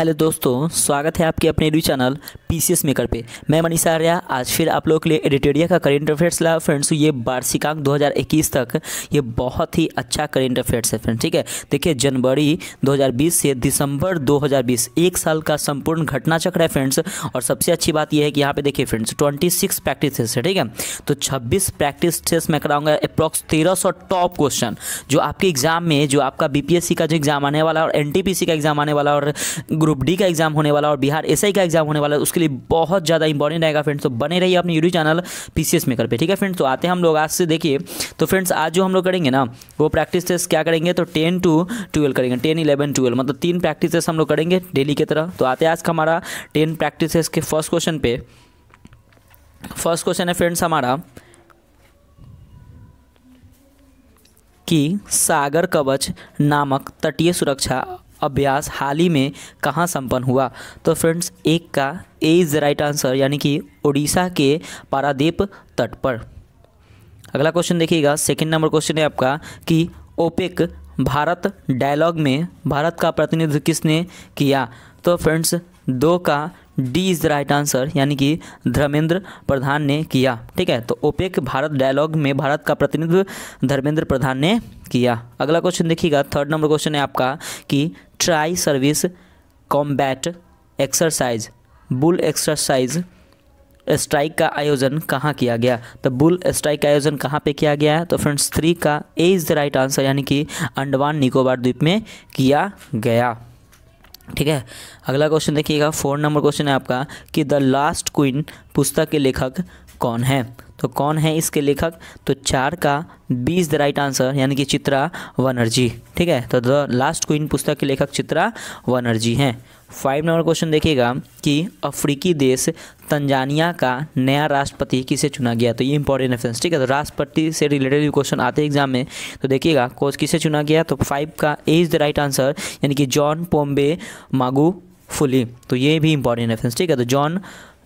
Hello दोस्तों, स्वागत है आपके अपने यूट्यूब चैनल पीसीएस मेकर पे। मैं मनीष आर्या आज फिर आप लोगों के लिए एडिटोरिया का करेंट अफेयर्स ला फ्रेंड्स। ये वार्षिकांक 2021 तक ये बहुत ही अच्छा करेंट अफेयर्स है फ्रेंड्स। ठीक है, देखिए जनवरी 2020 से दिसंबर 2020 एक साल का संपूर्ण घटना चक्र है फ्रेंड्स। और सबसे अच्छी बात यह है कि यहाँ पे देखिए फ्रेंड्स 26 प्रैक्टिस टेस्ट है। ठीक है, तो 26 प्रैक्टिस टेस्ट मैं कराऊंगा, अप्रॉक्स 1300 टॉप क्वेश्चन जो आपके एग्जाम में, जो आपका बीपीएससी का जो एग्जाम आने वाला और एनटीपीसी का एग्जाम आने वाला और ग्रुप डी का एग्जाम होने वाला और बिहार एसआई का एग्जाम होने वाला है, उसके लिए बहुत ज़्यादा इंपॉर्टेंट रहेगा फ्रेंड्स। तो बने रहिए अपने यूट्यूब चैनल पीसीएस मेकर पे। ठीक है फ्रेंड्स, तो आते हैं हम लोग आज से। देखिए तो फ्रेंड्स आज जो हम लोग करेंगे ना वो प्रैक्टिस टेस्ट क्या करेंगे, तो 10 to 12 करेंगे। 10, 11, 12 मतलब 3 प्रैक्टिस टेस्ट हम लोग करेंगे डेली की तरह। तो आते हैं आज का हमारा 10 प्रैक्टिस टेस्ट के फर्स्ट क्वेश्चन पे। फर्स्ट क्वेश्चन है फ्रेंड्स हमारा कि सागर कवच नामक तटीय सुरक्षा अभ्यास हाल ही में कहाँ संपन्न हुआ। तो फ्रेंड्स एक का A is the right answer, यानी कि उड़ीसा के पारादीप तट पर। अगला क्वेश्चन देखिएगा, सेकंड नंबर क्वेश्चन है आपका कि ओपेक भारत डायलॉग में भारत का प्रतिनिधित्व किसने किया। तो फ्रेंड्स 2 का D is the right answer, यानी कि धर्मेंद्र प्रधान ने किया। ठीक है, तो ओपेक भारत डायलॉग में भारत का प्रतिनिधित्व धर्मेंद्र प्रधान ने किया। अगला क्वेश्चन देखिएगा, थर्ड नंबर क्वेश्चन है आपका कि tri service combat exercise bull exercise strike का आयोजन कहाँ किया गया। तो बुल स्ट्राइक का आयोजन कहाँ पे किया गया है। तो फ्रेंड्स 3 का A is the right answer, यानी कि अंडमान निकोबार द्वीप में किया गया। ठीक है, अगला क्वेश्चन देखिएगा, 4 नंबर क्वेश्चन है आपका कि द लास्ट क्वीन पुस्तक के लेखक कौन है। तो कौन है इसके लेखक। तो 4 का B is the right answer, यानी कि चित्रा बनर्जी। ठीक है, तो द लास्ट क्वीन पुस्तक के लेखक चित्रा बनर्जी हैं। 5 नंबर क्वेश्चन देखिएगा कि अफ्रीकी देश तंजानिया का नया राष्ट्रपति किसे चुना गया। तो ये इंपॉर्टेंट है फ्रेंड्स। ठीक है, तो राष्ट्रपति से रिलेटेड क्वेश्चन आते हैं एग्जाम में, तो देखिएगा कोच किसे चुना गया। तो 5 का A is the right answer, यानी कि जॉन पोम्बे मागुफुली। तो ये भी इंपॉर्टेंट है फ्रेंड्स। ठीक है, तो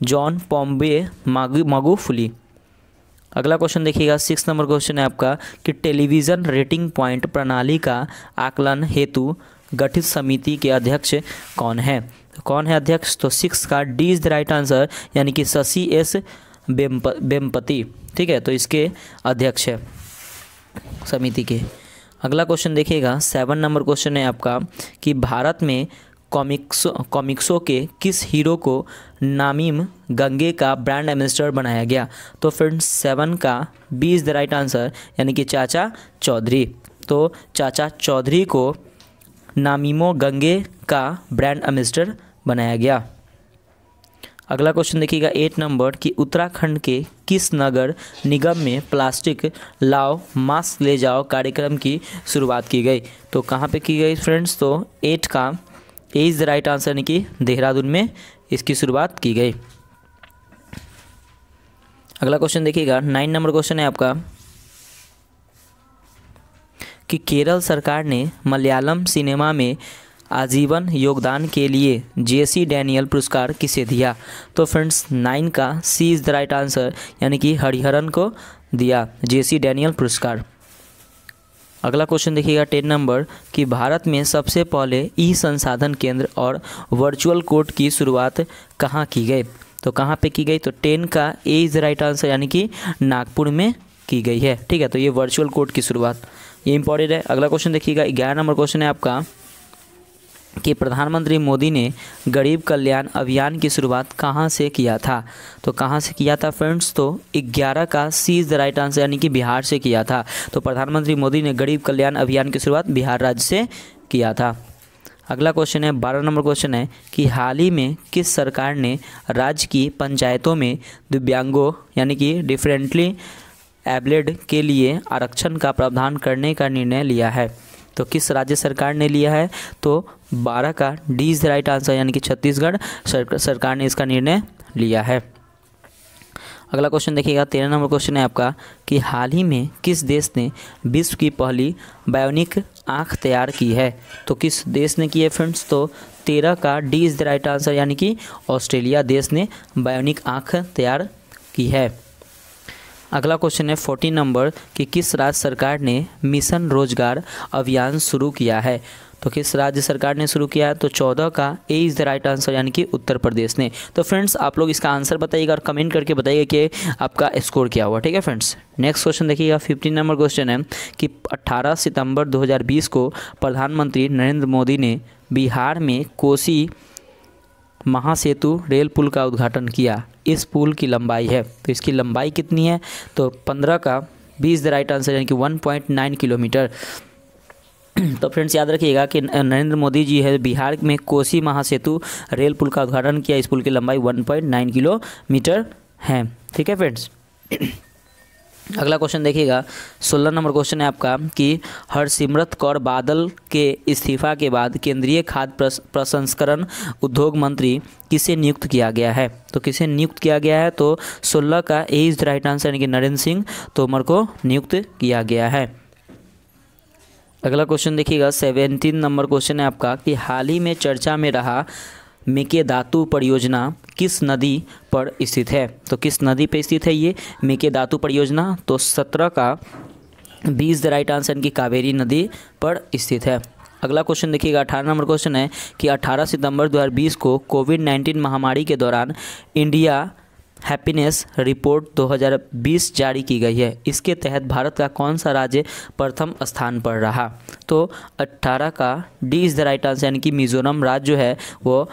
जॉन पोम्बे मागुफुली। अगला क्वेश्चन देखिएगा, 6 नंबर क्वेश्चन है आपका कि टेलीविज़न रेटिंग पॉइंट प्रणाली का आकलन हेतु गठित समिति के अध्यक्ष कौन है। तो कौन है अध्यक्ष। तो 6 का D is the right answer, यानी कि शशि एस वेम्पति। ठीक है, तो इसके अध्यक्ष है समिति के। अगला क्वेश्चन देखिएगा, 7 नंबर क्वेश्चन है आपका कि भारत में कॉमिक्सो के किस हीरो को नामीम गंगे का ब्रांड एम्बेसडर बनाया गया। तो फ्रेंड्स 7 का B is the right answer, यानी कि चाचा चौधरी। तो चाचा चौधरी को नामीमो गंगे का ब्रांड एम्बेसडर बनाया गया। अगला क्वेश्चन देखिएगा, 8 नंबर कि उत्तराखंड के किस नगर निगम में प्लास्टिक लाओ मास्क ले जाओ कार्यक्रम की शुरुआत की गई। तो कहाँ पे की गई फ्रेंड्स। तो 8 का A is the right answer, यानी कि देहरादून में इसकी शुरुआत की गई। अगला क्वेश्चन देखिएगा, 9 नंबर क्वेश्चन है आपका कि केरल सरकार ने मलयालम सिनेमा में आजीवन योगदान के लिए जेसी डैनियल पुरस्कार किसे दिया। तो फ्रेंड्स 9 का सी इज़ द राइट आंसर, यानी कि हरिहरन को दिया जेसी डैनियल पुरस्कार। अगला क्वेश्चन देखिएगा, 10 नंबर कि भारत में सबसे पहले ई संसाधन केंद्र और वर्चुअल कोर्ट की शुरुआत कहाँ की गई। तो कहाँ पे की गई। तो 10 का A is the right answer, यानी कि नागपुर में की गई है। ठीक है, तो ये वर्चुअल कोर्ट की शुरुआत ये इंपॉर्टेंट है। अगला क्वेश्चन देखिएगा, 11 नंबर क्वेश्चन है आपका कि प्रधानमंत्री मोदी ने गरीब कल्याण अभियान की शुरुआत कहाँ से किया था। तो कहाँ से किया था फ्रेंड्स। तो 11 का सी इज़ द राइट आंसर, यानी कि बिहार से किया था। तो प्रधानमंत्री मोदी ने गरीब कल्याण अभियान की शुरुआत बिहार राज्य से किया था। अगला क्वेश्चन है 12 नंबर क्वेश्चन है कि हाल ही में किस सरकार ने राज्य की पंचायतों में दिव्यांगों यानी कि डिफरेंटली एबल्ड के लिए आरक्षण का प्रावधान करने का निर्णय लिया है। तो किस राज्य सरकार ने लिया है। तो 12 का D is the right answer, यानी कि छत्तीसगढ़ सरकार ने इसका निर्णय लिया है। अगला क्वेश्चन देखिएगा, 13 नंबर क्वेश्चन है आपका कि हाल ही में किस देश ने विश्व की पहली बायोनिक आँख तैयार की है। तो किस देश ने की है फ्रेंड्स। तो 13 का D is the right answer, यानी कि ऑस्ट्रेलिया देश ने बायोनिक आँख तैयार की है। अगला क्वेश्चन है 14 नंबर कि किस राज्य सरकार ने मिशन रोजगार अभियान शुरू किया है। तो किस राज्य सरकार ने शुरू किया है? तो 14 का A is the right answer यानी कि उत्तर प्रदेश ने। तो फ्रेंड्स आप लोग इसका आंसर बताइएगा और कमेंट करके बताइएगा कि आपका स्कोर क्या हुआ। ठीक है फ्रेंड्स, नेक्स्ट क्वेश्चन देखिएगा। 15 नंबर क्वेश्चन है कि 18 सितंबर 2020 को प्रधानमंत्री नरेंद्र मोदी ने बिहार में कोसी महासेतु रेल पुल का उद्घाटन किया। इस पुल की लंबाई है, तो इसकी लंबाई कितनी है? तो 15 का B is the right answer यानी कि 1.9 किलोमीटर। तो फ्रेंड्स याद रखिएगा कि नरेंद्र मोदी जी है बिहार में कोसी महासेतु रेल पुल का उद्घाटन किया। इस पुल की लंबाई 1.9 किलोमीटर है। ठीक है फ्रेंड्स, अगला क्वेश्चन देखिएगा। 16 नंबर क्वेश्चन है आपका कि हरसिमरत कौर बादल के इस्तीफा के बाद केंद्रीय खाद्य प्रसंस्करण उद्योग मंत्री किसे नियुक्त किया गया है? तो किसे नियुक्त किया गया है? तो 16 का A is the right answer यानी कि नरेंद्र सिंह तोमर को नियुक्त किया गया है। अगला क्वेश्चन देखिएगा। 17 नंबर क्वेश्चन है आपका कि हाल ही में चर्चा में रहा मेकेदातु परियोजना किस नदी पर स्थित है? तो किस नदी पर स्थित है ये मेकेदातु परियोजना? तो 17 का B is the right answer की कावेरी नदी पर स्थित है। अगला क्वेश्चन देखिएगा। 18 नंबर क्वेश्चन है कि 18 सितंबर 2020 को कोविड-19 महामारी के दौरान इंडिया हैप्पीनेस रिपोर्ट 2020 जारी की गई है। इसके तहत भारत का कौन सा राज्य प्रथम स्थान पर रहा? तो 18 का D is the right answer यानी कि मिजोरम राज्य जो है वो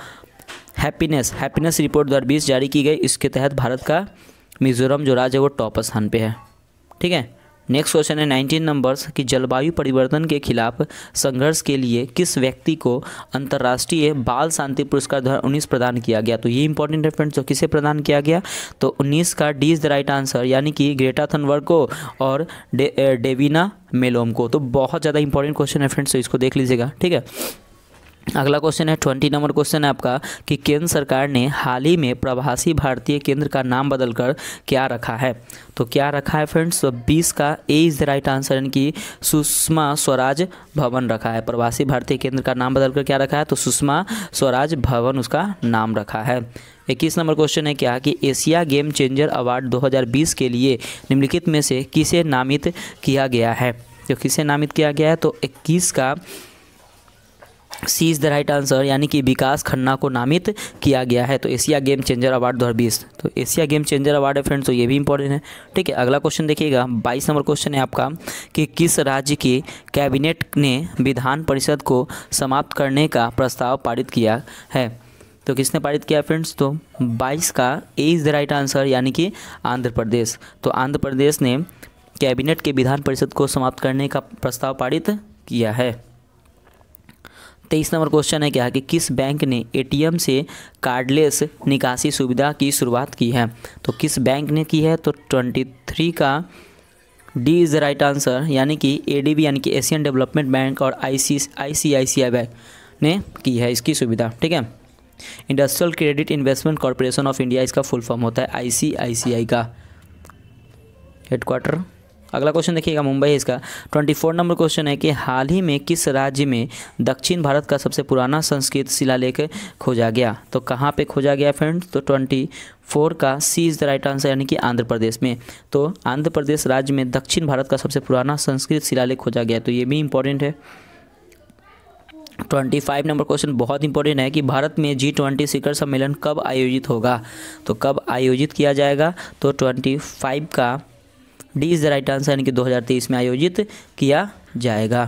हैप्पीनेस रिपोर्ट 2020 जारी की गई। इसके तहत भारत का मिजोरम जो राज्य है वो टॉप स्थान पे है। ठीक है, नेक्स्ट क्वेश्चन है 19 नंबर्स कि जलवायु परिवर्तन के खिलाफ संघर्ष के लिए किस व्यक्ति को अंतर्राष्ट्रीय बाल शांति पुरस्कार 2019 प्रदान किया गया? तो ये इंपॉर्टेंट है फ्रेंड्स, तो किसे प्रदान किया गया? तो 19 का D is the right answer यानी कि ग्रेटा थनबर्ग को और डेविना मेलोम को। तो बहुत ज़्यादा इंपॉर्टेंट क्वेश्चन है फ्रेंड्स, तो इसको देख लीजिएगा। ठीक है, अगला क्वेश्चन है 20 नंबर क्वेश्चन है आपका कि केंद्र सरकार ने हाल ही में प्रवासी भारतीय केंद्र का नाम बदलकर क्या रखा है? तो क्या रखा है फ्रेंड्स? तो 20 का A is the right answer यानी कि सुषमा स्वराज भवन रखा है। प्रवासी भारतीय केंद्र का नाम बदलकर क्या रखा है? तो सुषमा स्वराज भवन उसका नाम रखा है। 21 नंबर क्वेश्चन है क्या कि एशिया गेम चेंजर अवार्ड 2020 के लिए निम्नलिखित में से किसे नामित किया गया है? तो किसे नामित किया गया है? तो 21 का सी इज़ द राइट आंसर यानी कि विकास खन्ना को नामित किया गया है। तो एशिया गेम चेंजर अवार्ड 2020, तो एशिया गेम चेंजर अवार्ड है फ्रेंड्स, तो ये भी इंपॉर्टेंट है। ठीक है, अगला क्वेश्चन देखिएगा। 22 नंबर क्वेश्चन है आपका कि किस राज्य की कैबिनेट ने विधान परिषद को समाप्त करने का प्रस्ताव पारित किया है? तो किसने पारित किया फ्रेंड्स? तो 22 का A is the right answer यानी कि आंध्र प्रदेश। तो आंध्र प्रदेश ने कैबिनेट के विधान परिषद को समाप्त करने का प्रस्ताव पारित किया है। 23 नंबर क्वेश्चन है क्या कि किस बैंक ने एटीएम से कार्डलेस निकासी सुविधा की शुरुआत की है? तो किस बैंक ने की है? तो 23 का D is the right answer यानी कि एडीबी यानी कि एशियन डेवलपमेंट बैंक और आईसीआईसीआई बैंक ने की है इसकी सुविधा। ठीक है, industrial credit investment corporation of India इसका फुल फॉर्म होता है आईसीआईसीआई का हेडक्वार्टर। अगला क्वेश्चन देखिएगा, मुंबई है इसका। 24 नंबर क्वेश्चन है कि हाल ही में किस राज्य में दक्षिण भारत का सबसे पुराना संस्कृत शिलालेख खोजा गया? तो कहाँ पे खोजा गया फ्रेंड्स? तो 24 का सी इज़ द राइट आंसर यानी कि आंध्र प्रदेश में। तो आंध्र प्रदेश राज्य में दक्षिण भारत का सबसे पुराना संस्कृत शिलालेख खोजा गया, तो ये भी इंपॉर्टेंट है। 25 नंबर क्वेश्चन बहुत इंपॉर्टेंट है कि भारत में G20 शिखर सम्मेलन कब आयोजित होगा? तो कब आयोजित किया जाएगा? तो 25 का D is the right answer यानी कि 2023 में आयोजित किया जाएगा।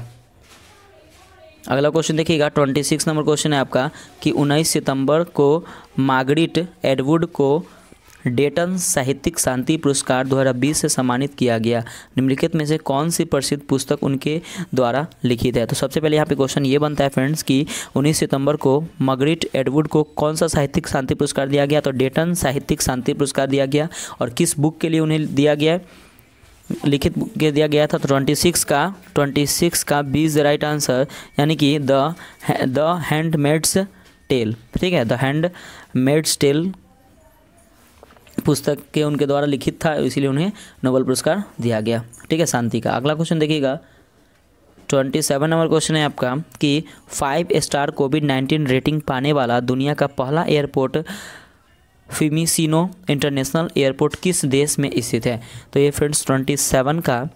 अगला क्वेश्चन देखिएगा। 26 नंबर क्वेश्चन है आपका कि 19 सितंबर को मार्गरेट एटवुड को डेटन साहित्यिक शांति पुरस्कार 2020 से सम्मानित किया गया। निम्नलिखित में से कौन सी प्रसिद्ध पुस्तक उनके द्वारा लिखित है? तो सबसे पहले यहाँ पे क्वेश्चन ये बनता है फ्रेंड्स कि 19 सितंबर को मार्गरेट एटवुड को कौन सा साहित्यिक शांति पुरस्कार दिया गया? तो डेटन साहित्यिक शांति पुरस्कार दिया गया। और किस बुक के लिए उन्हें दिया गया, लिखित बुक के दिया गया था? तो 26 का B is the right answer यानी कि द हैंडमेड्स टेल। ठीक है, द हैंडमेड्स टेल पुस्तक के उनके द्वारा लिखित था, इसीलिए उन्हें नोबेल पुरस्कार दिया गया। ठीक है, शांति का। अगला क्वेश्चन देखिएगा। 27 नंबर क्वेश्चन है आपका कि 5 स्टार कोविड-19 रेटिंग पाने वाला दुनिया का पहला एयरपोर्ट फिमिसिनो इंटरनेशनल एयरपोर्ट किस देश में स्थित है? तो ये फ्रेंड्स 27 का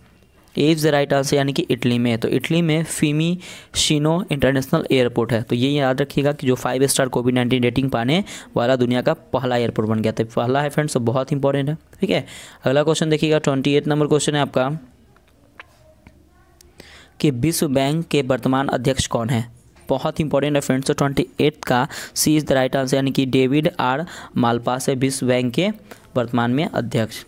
A is the right answer यानी कि इटली में। तो इटली में फिमीशिनो इंटरनेशनल एयरपोर्ट है। तो ये याद रखिएगा कि जो 5 स्टार कोविड-19 रेटिंग पाने वाला दुनिया का पहला एयरपोर्ट बन गया था। पहला है फ्रेंड्स, तो बहुत इंपॉर्टेंट है। ठीक है, अगला क्वेश्चन देखिएगा, 28 नंबर क्वेश्चन है आपका कि विश्व बैंक के वर्तमान अध्यक्ष कौन है। बहुत इंपॉर्टेंट है फ्रेंड्स। तो 28 का सी इज़ द राइट आंसर यानी कि डेविड आर मालपास है विश्व बैंक के वर्तमान में अध्यक्ष।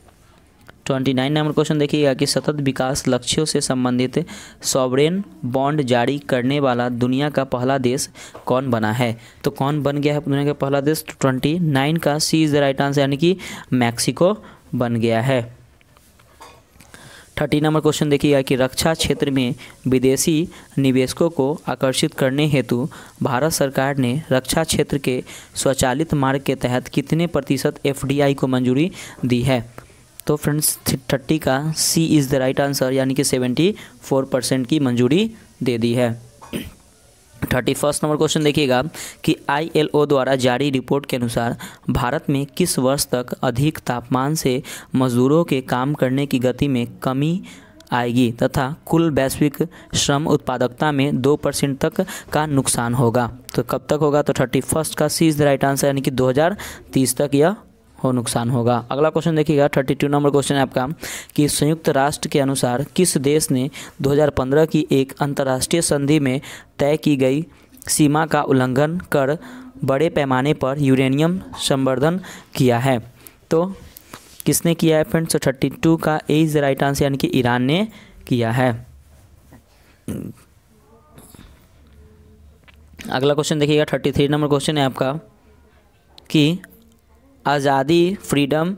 29 नंबर क्वेश्चन देखिएगा कि सतत विकास लक्ष्यों से संबंधित सॉवरेन बॉन्ड जारी करने वाला दुनिया का पहला देश कौन बना है। तो कौन बन गया है दुनिया का पहला देश। तो 29 का सी इज़ द राइट आंसर यानी कि मैक्सिको बन गया है। 30 नंबर क्वेश्चन देखिएगा कि रक्षा क्षेत्र में विदेशी निवेशकों को आकर्षित करने हेतु भारत सरकार ने रक्षा क्षेत्र के स्वचालित मार्ग के तहत कितने प्रतिशत एफडीआई को मंजूरी दी है। तो फ्रेंड्स 30 का सी इज़ द राइट आंसर यानी कि 74% की मंजूरी दे दी है। 31 नंबर क्वेश्चन देखिएगा कि ILO द्वारा जारी रिपोर्ट के अनुसार भारत में किस वर्ष तक अधिक तापमान से मजदूरों के काम करने की गति में कमी आएगी तथा कुल वैश्विक श्रम उत्पादकता में 2% तक का नुकसान होगा। तो कब तक होगा। तो 31 का सी इज़ द राइट आंसर यानी कि 2030 तक यह नुकसान होगा। अगला क्वेश्चन देखिएगा, 32 नंबर क्वेश्चन है आपका कि संयुक्त राष्ट्र के अनुसार किस देश ने 2015 की एक अंतर्राष्ट्रीय संधि में तय की गई सीमा का उल्लंघन कर बड़े पैमाने पर यूरेनियम संवर्धन किया है। तो किसने किया है फ्रेंड्स। 32 का A is the right answer यानी कि ईरान ने किया है। अगला क्वेश्चन देखिएगा, 33 नंबर क्वेश्चन है आपका कि आज़ादी फ्रीडम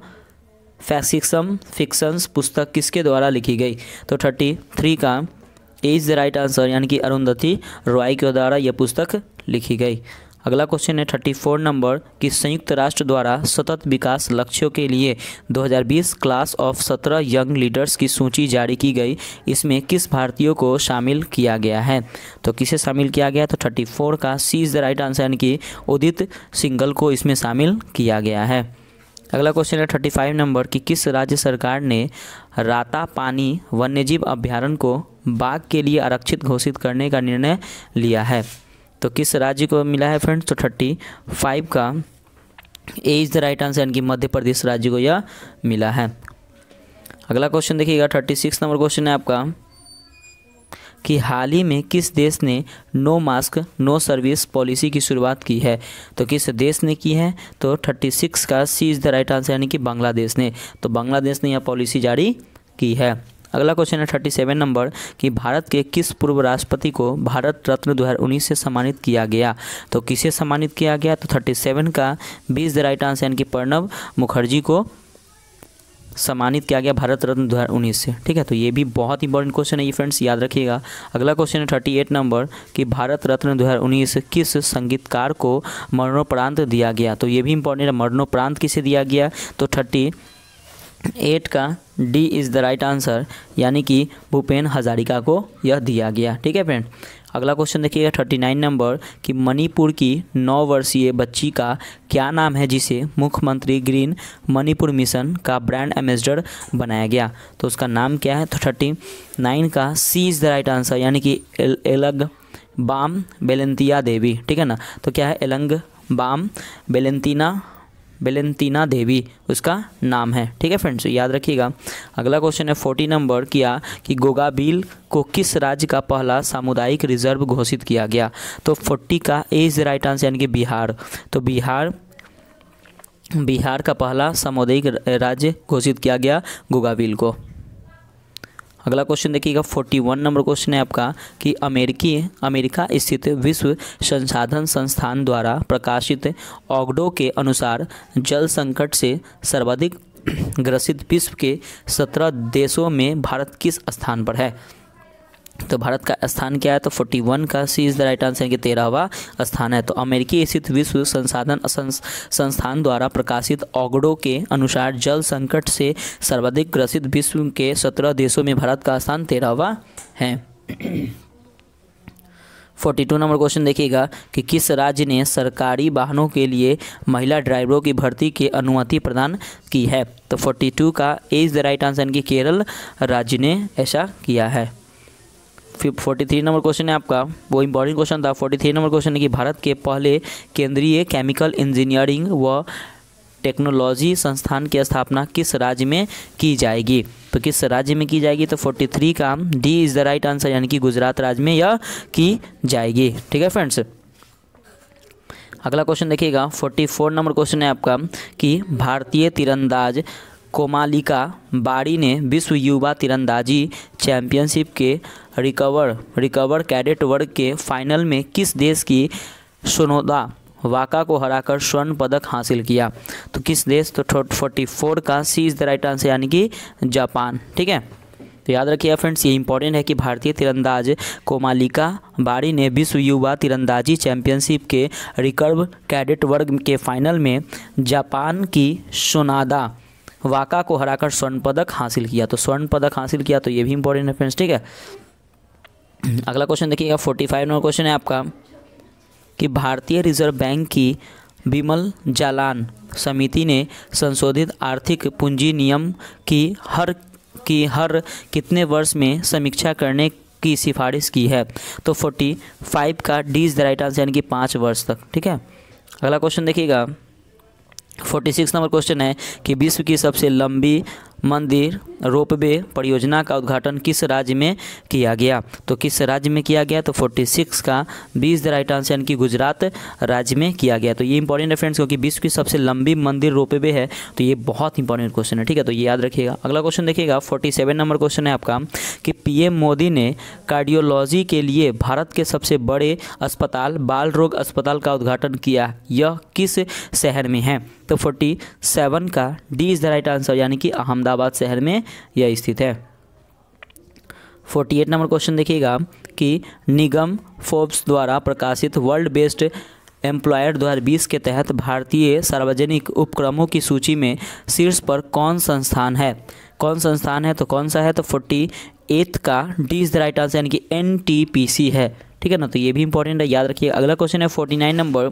फिक्शंस पुस्तक किसके द्वारा लिखी गई। तो 33 का A is the right answer यानी कि अरुंधति रॉय के द्वारा यह पुस्तक लिखी गई। अगला क्वेश्चन है 34 नंबर कि संयुक्त राष्ट्र द्वारा सतत विकास लक्ष्यों के लिए 2020 क्लास ऑफ 17 यंग लीडर्स की सूची जारी की गई। इसमें किस भारतीयों को शामिल किया गया है। तो किसे शामिल किया गया। तो 34 का सी इज़ द राइट आंसर यानी कि उदित सिंघल को इसमें शामिल किया गया है। अगला क्वेश्चन है 35 नंबर कि किस राज्य सरकार ने रातापानी वन्यजीव अभ्यारण्य को बाघ के लिए आरक्षित घोषित करने का निर्णय लिया है। तो किस राज्य को मिला है फ्रेंड्स। तो 35 का A is the right answer यानी कि मध्य प्रदेश राज्य को यह मिला है। अगला क्वेश्चन देखिएगा, 36 नंबर क्वेश्चन है आपका कि हाल ही में किस देश ने no mask no service policy की शुरुआत की है। तो किस देश ने की है। तो 36 का सी इज़ द राइट आंसर यानी कि बांग्लादेश ने। तो बांग्लादेश ने यह पॉलिसी जारी की है। अगला क्वेश्चन है 37 नंबर कि भारत के किस पूर्व राष्ट्रपति को भारत रत्न 2019 से सम्मानित किया गया। तो किसे सम्मानित किया गया। तो 37 का B is the right answer यानी कि प्रणब मुखर्जी को सम्मानित किया गया भारत रत्न 2019 से। ठीक है, तो ये भी बहुत इंपॉर्टेंट क्वेश्चन है ये फ्रेंड्स, याद रखिएगा। अगला क्वेश्चन है 38 नंबर कि भारत रत्न 2019 किस संगीतकार को मरणोपरांत दिया गया। तो ये भी इंपॉर्टेंट है, मरणोपरांत किसे दिया गया। तो 38 का D is the right answer यानी कि भूपेन हजारिका को यह दिया गया। ठीक है फ्रेंड। अगला क्वेश्चन देखिएगा 39 नंबर कि मणिपुर की 9 वर्षीय बच्ची का क्या नाम है जिसे मुख्यमंत्री ग्रीन मणिपुर मिशन का ब्रांड एम्बेसडर बनाया गया। तो उसका नाम क्या है। तो 39 का सी इज़ द राइट आंसर यानी कि एलंगबाम बेलेंतिया देवी। ठीक है ना। तो क्या है एलंगबाम बेलेंतीना देवी उसका नाम है। ठीक है फ्रेंड्स, याद रखिएगा। अगला क्वेश्चन है 40 नंबर किया कि गोगाबिल को किस राज्य का पहला सामुदायिक रिजर्व घोषित किया गया। तो 40 का A is the right answer यानी कि बिहार। तो बिहार का पहला सामुदायिक राज्य घोषित किया गया गोगाबिल को। अगला क्वेश्चन देखिएगा 41 नंबर क्वेश्चन है आपका कि अमेरिका स्थित विश्व संसाधन संस्थान द्वारा प्रकाशित ऑगडो के अनुसार जल संकट से सर्वाधिक ग्रसित विश्व के 17 देशों में भारत किस स्थान पर है। तो भारत का स्थान क्या है। तो 41 का सी इज़ द राइट आंसर कि 13वां स्थान है। तो अमेरिकी स्थित विश्व संसाधन संस्थान द्वारा प्रकाशित ऑगडो के अनुसार जल संकट से सर्वाधिक ग्रसित विश्व के 17 देशों में भारत का स्थान 13वां है। 42 नंबर क्वेश्चन देखिएगा कि किस राज्य ने सरकारी वाहनों के लिए महिला ड्राइवरों की भर्ती की अनुमति प्रदान की है। तो 42 का A is the right answer, यानी कि केरल राज्य ने ऐसा किया है। 43 नंबर क्वेश्चन है आपका, वो इंपॉर्टेंट क्वेश्चन था। 43 नंबर क्वेश्चन है कि भारत के पहले केंद्रीय केमिकल इंजीनियरिंग व टेक्नोलॉजी संस्थान की स्थापना किस राज्य में की जाएगी। तो किस राज्य में की जाएगी, तो 43 का D is the right answer, यानी कि गुजरात राज्य में यह की जाएगी। ठीक है फ्रेंड्स, अगला क्वेश्चन देखिएगा 44 नंबर क्वेश्चन है आपका कि भारतीय तीरंदाज कोमालिका बाड़ी ने विश्व युवा तीरंदाजी चैंपियनशिप के रिकवर कैडेट वर्ग के फाइनल में किस देश की सोनोदा वाका को हराकर स्वर्ण पदक हासिल किया। तो किस देश, तो 44 का सी इज़ द राइट आंसर, यानी कि जापान। ठीक है, तो याद रखिए फ्रेंड्स, ये इंपॉर्टेंट है कि भारतीय तीरंदाज कोमालिका बाड़ी ने विश्व युवा तीरंदाजी चैंपियनशिप के रिकर्व कैडेट वर्ग के फाइनल में जापान की सोनादा वाका को हराकर स्वर्ण पदक हासिल किया। तो स्वर्ण पदक हासिल किया, तो ये भी इंपॉर्टेंट है फ्रेंड्स। ठीक है, अगला क्वेश्चन देखिएगा 45 नंबर क्वेश्चन है आपका कि भारतीय रिजर्व बैंक की बिमल जालान समिति ने संशोधित आर्थिक पूंजी नियम की हर कितने वर्ष में समीक्षा करने की सिफारिश की है। तो 45 का D is the right answer, यानी कि 5 वर्ष तक। ठीक है, अगला क्वेश्चन देखिएगा 46 नंबर क्वेश्चन है कि विश्व की सबसे लंबी मंदिर रोपवे परियोजना का उद्घाटन किस राज्य में किया गया। तो किस राज्य में किया गया, तो 46 का B is the right answer, यानी कि गुजरात राज्य में किया गया। तो ये इंपॉर्टेंट है फ्रेंड्स, क्योंकि विश्व की सबसे लंबी मंदिर रोपवे है, तो ये बहुत इंपॉर्टेंट क्वेश्चन है। ठीक है, तो ये याद रखिएगा। अगला क्वेश्चन देखिएगा 47 नंबर क्वेश्चन है आपका कि पीएम मोदी ने कार्डियोलॉजी के लिए भारत के सबसे बड़े अस्पताल बाल रोग अस्पताल का उद्घाटन किया, यह किस शहर में है। तो 47 का D is the right answer, यानी कि अहमदाबाद शहर में यह स्थित है। 48 नंबर क्वेश्चन देखिएगा कि निगम फोर्ब्स द्वारा प्रकाशित वर्ल्ड बेस्ट एम्प्लॉयर 2020 के तहत भारतीय सार्वजनिक उपक्रमों की सूची में शीर्ष पर कौन संस्थान है। तो कौन सा है, तो 48 का D is the right answer, यानी कि NTPC है। ठीक है ना, तो ये भी इंपॉर्टेंट है, याद रखिए। अगला क्वेश्चन है 49 नंबर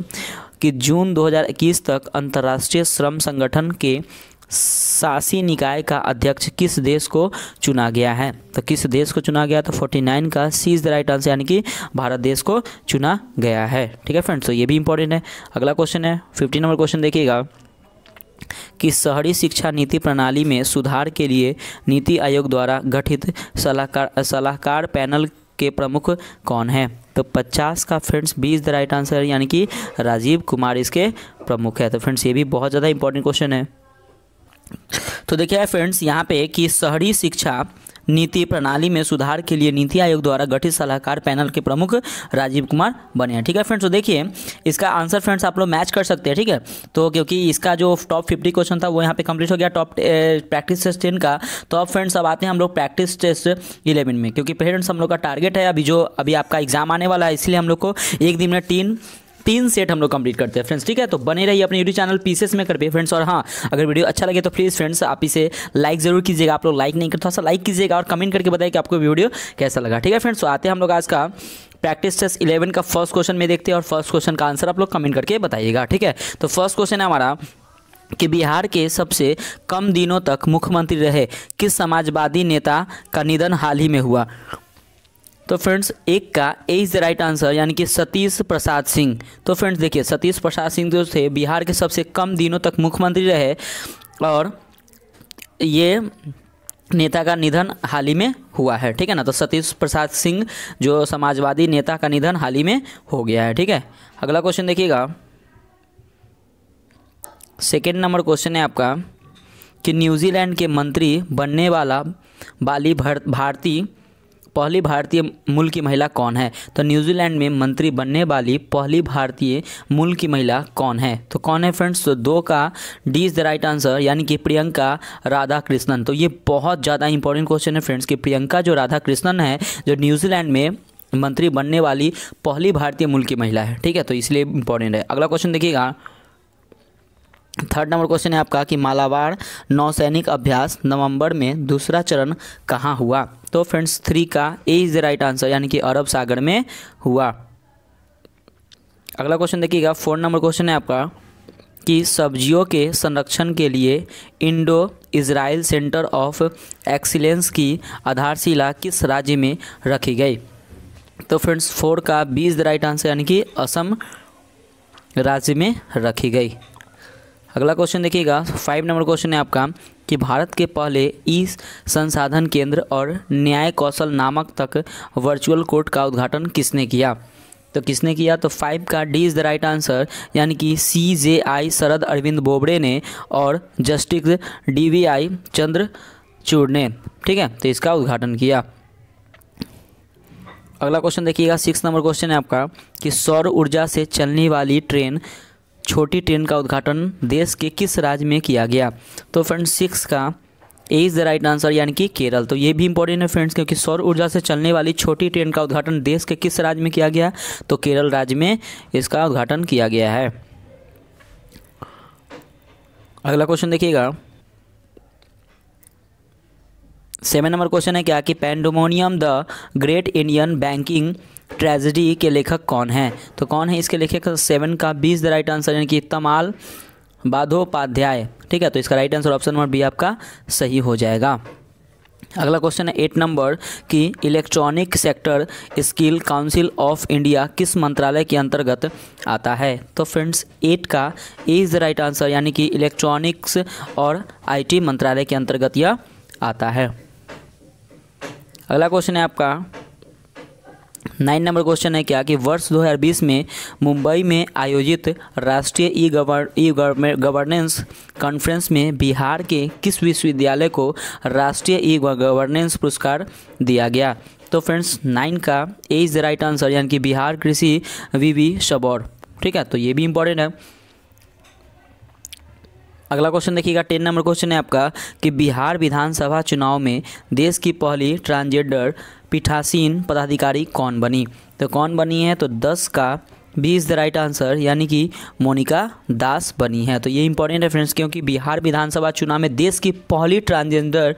कि जून 2021 तक अंतर्राष्ट्रीय श्रम संगठन के शासी निकाय का अध्यक्ष किस देश को चुना गया है। तो किस देश को चुना गया, तो 49 का सी इज़ द राइट आंसर, यानी कि भारत देश को चुना गया है। ठीक है फ्रेंड्स, तो ये भी इंपॉर्टेंट है। अगला क्वेश्चन है 50 नंबर क्वेश्चन देखिएगा कि शहरी शिक्षा नीति प्रणाली में सुधार के लिए नीति आयोग द्वारा गठित सलाहकार पैनल के प्रमुख कौन है। तो 50 का friends B is the right answer, यानी कि राजीव कुमार इसके प्रमुख है। तो फ्रेंड्स ये भी बहुत ज़्यादा इंपॉर्टेंट क्वेश्चन है। तो देखिए फ्रेंड्स यहाँ पे कि शहरी शिक्षा नीति प्रणाली में सुधार के लिए नीति आयोग द्वारा गठित सलाहकार पैनल के प्रमुख राजीव कुमार बने हैं। ठीक है फ्रेंड्स, तो देखिए इसका आंसर फ्रेंड्स आप लोग मैच कर सकते हैं। ठीक है, तो क्योंकि इसका जो टॉप 50 क्वेश्चन था वो यहाँ पे कंप्लीट हो गया टॉप प्रैक्टिस टेस्ट 10 का। तो अब फ्रेंड्स अब आते हैं हम लोग प्रैक्टिस टेस्ट 11 में, क्योंकि फ्रेंड्स हम लोग का टारगेट है अभी आपका एग्जाम आने वाला है, इसलिए हम लोग को एक दिन में तीन सेट हम लोग कंप्लीट करते हैं फ्रेंड्स। ठीक है, तो बने रहिए अपने यूट्यूब चैनल पीसेस में करके फ्रेंड्स। और हाँ, अगर वीडियो अच्छा लगे तो प्लीज़ फ्रेंड्स आप इसे लाइक ज़रूर कीजिएगा। आप लोग लाइक नहीं करते, थोड़ा सा लाइक कीजिएगा और कमेंट करके बताइए कि आपको वीडियो कैसा लगा। ठीक है फ्रेंड्स, तो आते हैं हम लोग आज का प्रैक्टिस टेस्ट 11 का फर्स्ट क्वेश्चन में देखते हैं, और फर्स्ट क्वेश्चन का आंसर आप लोग कमेंट करके बताइएगा। ठीक है, तो फर्स्ट क्वेश्चन है हमारा कि बिहार के सबसे कम दिनों तक मुख्यमंत्री रहे किस समाजवादी नेता का निधन हाल ही में हुआ। तो फ्रेंड्स एक का A is the right answer, यानी कि सतीश प्रसाद सिंह। तो फ्रेंड्स देखिए सतीश प्रसाद सिंह जो थे बिहार के सबसे कम दिनों तक मुख्यमंत्री रहे, और ये नेता का निधन हाल ही में हुआ है। ठीक है ना, तो सतीश प्रसाद सिंह जो समाजवादी नेता का निधन हाल ही में हो गया है। ठीक है, अगला क्वेश्चन देखिएगा, सेकेंड नंबर क्वेश्चन है आपका कि न्यूजीलैंड के मंत्री बनने वाली पहली भारतीय मूल की महिला कौन है। तो न्यूजीलैंड में मंत्री बनने वाली पहली भारतीय मूल की महिला कौन है। तो कौन है फ्रेंड्स, तो 2 का D is the right answer, यानी कि प्रियंका राधाकृष्णन। तो ये बहुत ज़्यादा इंपॉर्टेंट क्वेश्चन है फ्रेंड्स कि प्रियंका जो राधाकृष्णन है जो न्यूजीलैंड में मंत्री बनने वाली पहली भारतीय मूल की महिला है। ठीक है, तो इसलिए इंपॉर्टेंट है। अगला क्वेश्चन देखिएगा, थर्ड नंबर क्वेश्चन है आपका कि मालाबार नौसैनिक अभ्यास नवंबर में दूसरा चरण कहाँ हुआ। तो फ्रेंड्स 3 का A is the right answer, यानी कि अरब सागर में हुआ। अगला क्वेश्चन देखिएगा, 4 नंबर क्वेश्चन है आपका कि सब्जियों के संरक्षण के लिए Indo Israel centre of excellence की आधारशिला किस राज्य में रखी गई? तो फ्रेंड्स 4 का B is the right answer, यानी कि असम राज्य में रखी गई। अगला क्वेश्चन देखिएगा, 5 नंबर क्वेश्चन है आपका कि भारत के पहले ई संसाधन केंद्र और न्याय कौशल नामक तक वर्चुअल कोर्ट का उद्घाटन किसने किया? तो किसने किया? तो 5 का D is the right answer, यानी कि CJI शरद अरविंद बोबड़े ने और जस्टिस DVI चंद्रचूड़ ने, ठीक है, तो इसका उद्घाटन किया। अगला क्वेश्चन देखिएगा, 6 नंबर क्वेश्चन है आपका कि सौर ऊर्जा से चलने वाली ट्रेन, छोटी ट्रेन का उद्घाटन देश के किस राज्य में किया गया? तो फ्रेंड्स 6 का A is the right answer, यानी कि केरल। तो ये भी इंपॉर्टेंट है फ्रेंड्स, क्योंकि सौर ऊर्जा से चलने वाली छोटी ट्रेन का उद्घाटन देश के किस राज्य में किया गया? तो केरल राज्य में इसका उद्घाटन किया गया है। अगला क्वेश्चन देखिएगा, 7 नंबर क्वेश्चन है क्या कि pandemonium the great Indian banking tragedy के लेखक कौन है? तो कौन है इसके लेखक? 7 का B is the right answer, यानी कि तमाल बंदोपाध्याय, ठीक है, तो इसका right answer option number B आपका सही हो जाएगा। अगला क्वेश्चन है 8 नंबर कि electronic sector skill council of India किस मंत्रालय के अंतर्गत आता है? तो फ्रेंड्स 8 का A is the right answer, यानी कि इलेक्ट्रॉनिक्स और IT मंत्रालय के अंतर्गत यह आता है। अगला क्वेश्चन है आपका 9 नंबर क्वेश्चन है क्या कि वर्ष 2020 में मुंबई में आयोजित राष्ट्रीय ई गवर्नेंस कॉन्फ्रेंस में बिहार के किस विश्वविद्यालय को राष्ट्रीय ई गवर्नेंस पुरस्कार दिया गया? तो फ्रेंड्स 9 का A is the right answer, यानी कि बिहार कृषि विवि सबौर, ठीक है, तो ये भी इंपॉर्टेंट है। अगला क्वेश्चन देखिएगा, 10 नंबर क्वेश्चन है आपका कि बिहार विधानसभा चुनाव में देश की पहली ट्रांसजेंडर पीठासीन पदाधिकारी कौन बनी? तो कौन बनी है? तो 10 का B is the right answer, यानी कि मोनिका दास बनी है। तो ये इंपॉर्टेंट है फ्रेंड्स, क्योंकि बिहार विधानसभा चुनाव में देश की पहली ट्रांसजेंडर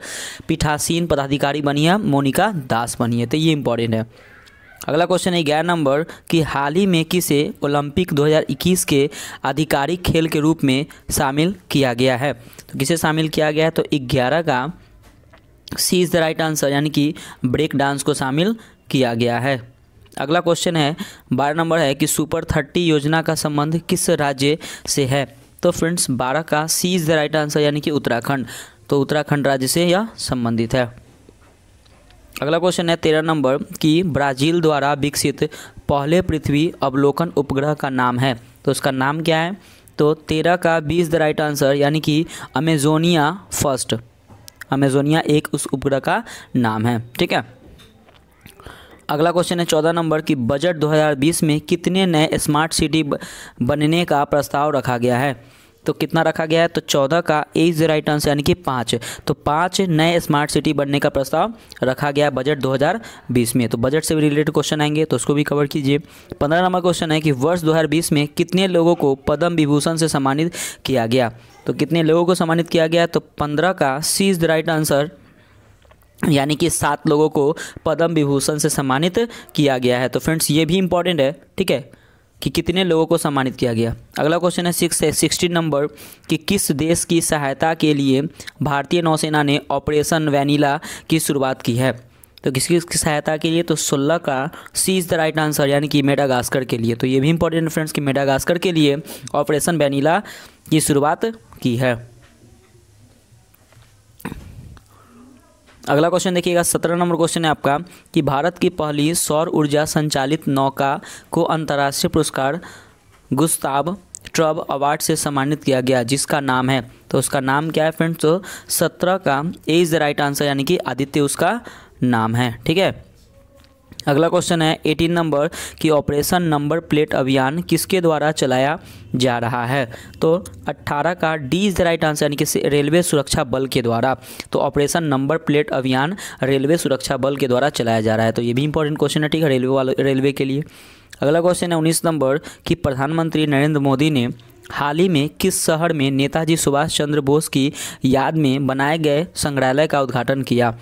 पीठासीन पदाधिकारी बनी है, मोनिका दास बनी है, तो ये इंपॉर्टेंट है। अगला क्वेश्चन है 11 नंबर कि हाल ही में किसे ओलंपिक 2021 के आधिकारिक खेल के रूप में शामिल किया गया है? तो किसे शामिल किया गया है? तो 11 का सी इज़ द राइट आंसर, यानी कि ब्रेक डांस को शामिल किया गया है। अगला क्वेश्चन है 12 नंबर है कि सुपर 30 योजना का संबंध किस राज्य से है? तो फ्रेंड्स 12 का सी इज़ द राइट आंसर, यानी कि उत्तराखंड, तो उत्तराखंड राज्य से यह संबंधित है। अगला क्वेश्चन है 13 नंबर कि ब्राज़ील द्वारा विकसित पहले पृथ्वी अवलोकन उपग्रह का नाम है, तो उसका नाम क्या है? तो 13 का B is the right answer, यानी कि अमेजोनिया फर्स्ट, अमेजोनिया एक उस उपग्रह का नाम है, ठीक है। अगला क्वेश्चन है 14 नंबर कि बजट 2020 में कितने नए स्मार्ट सिटी बनने का प्रस्ताव रखा गया है? तो कितना रखा गया है? तो 14 का A is the right answer, यानी कि 5, तो 5 नए स्मार्ट सिटी बनने का प्रस्ताव रखा गया है बजट 2020 में। तो बजट से भी रिलेटेड क्वेश्चन आएंगे, तो उसको भी कवर कीजिए। 15 नंबर क्वेश्चन है कि वर्ष 2020 में कितने लोगों को पद्म विभूषण से सम्मानित किया गया? तो कितने लोगों को सम्मानित किया गया? तो 15 का सी इज़ द राइट आंसर, यानी कि 7 लोगों को पद्म विभूषण से सम्मानित किया गया है। तो फ्रेंड्स ये भी इंपॉर्टेंट है, ठीक है, कि कितने लोगों को सम्मानित किया गया। अगला क्वेश्चन है 16 नंबर कि किस देश की सहायता के लिए भारतीय नौसेना ने ऑपरेशन वैनिला की शुरुआत की है? तो किसकी सहायता के लिए? तो 16 का सी इज़ द राइट आंसर, यानी कि मेडागास्कर के लिए। तो ये भी इंपॉर्टेंट फ्रेंड्स कि मेडागास्कर के लिए ऑपरेशन वैनिला की शुरुआत की है। अगला क्वेश्चन देखिएगा 17 नंबर क्वेश्चन है आपका कि भारत की पहली सौर ऊर्जा संचालित नौका को अंतर्राष्ट्रीय पुरस्कार गुस्ताव ट्रब अवार्ड से सम्मानित किया गया, जिसका नाम है, तो उसका नाम क्या है फ्रेंड्स? तो 17 का A is the right answer, यानी कि आदित्य उसका नाम है, ठीक है। अगला क्वेश्चन है 18 नंबर कि ऑपरेशन नंबर प्लेट अभियान किसके द्वारा चलाया जा रहा है? तो 18 का D is the right answer, यानी कि रेलवे सुरक्षा बल के द्वारा। तो ऑपरेशन नंबर प्लेट अभियान रेलवे सुरक्षा बल के द्वारा चलाया जा रहा है। तो ये भी इंपॉर्टेंट क्वेश्चन है, ठीक है, रेलवे के लिए। अगला क्वेश्चन है 19 नंबर कि प्रधानमंत्री नरेंद्र मोदी ने हाल ही में किस शहर में नेताजी सुभाष चंद्र बोस की याद में बनाए गए संग्रहालय का उद्घाटन किया?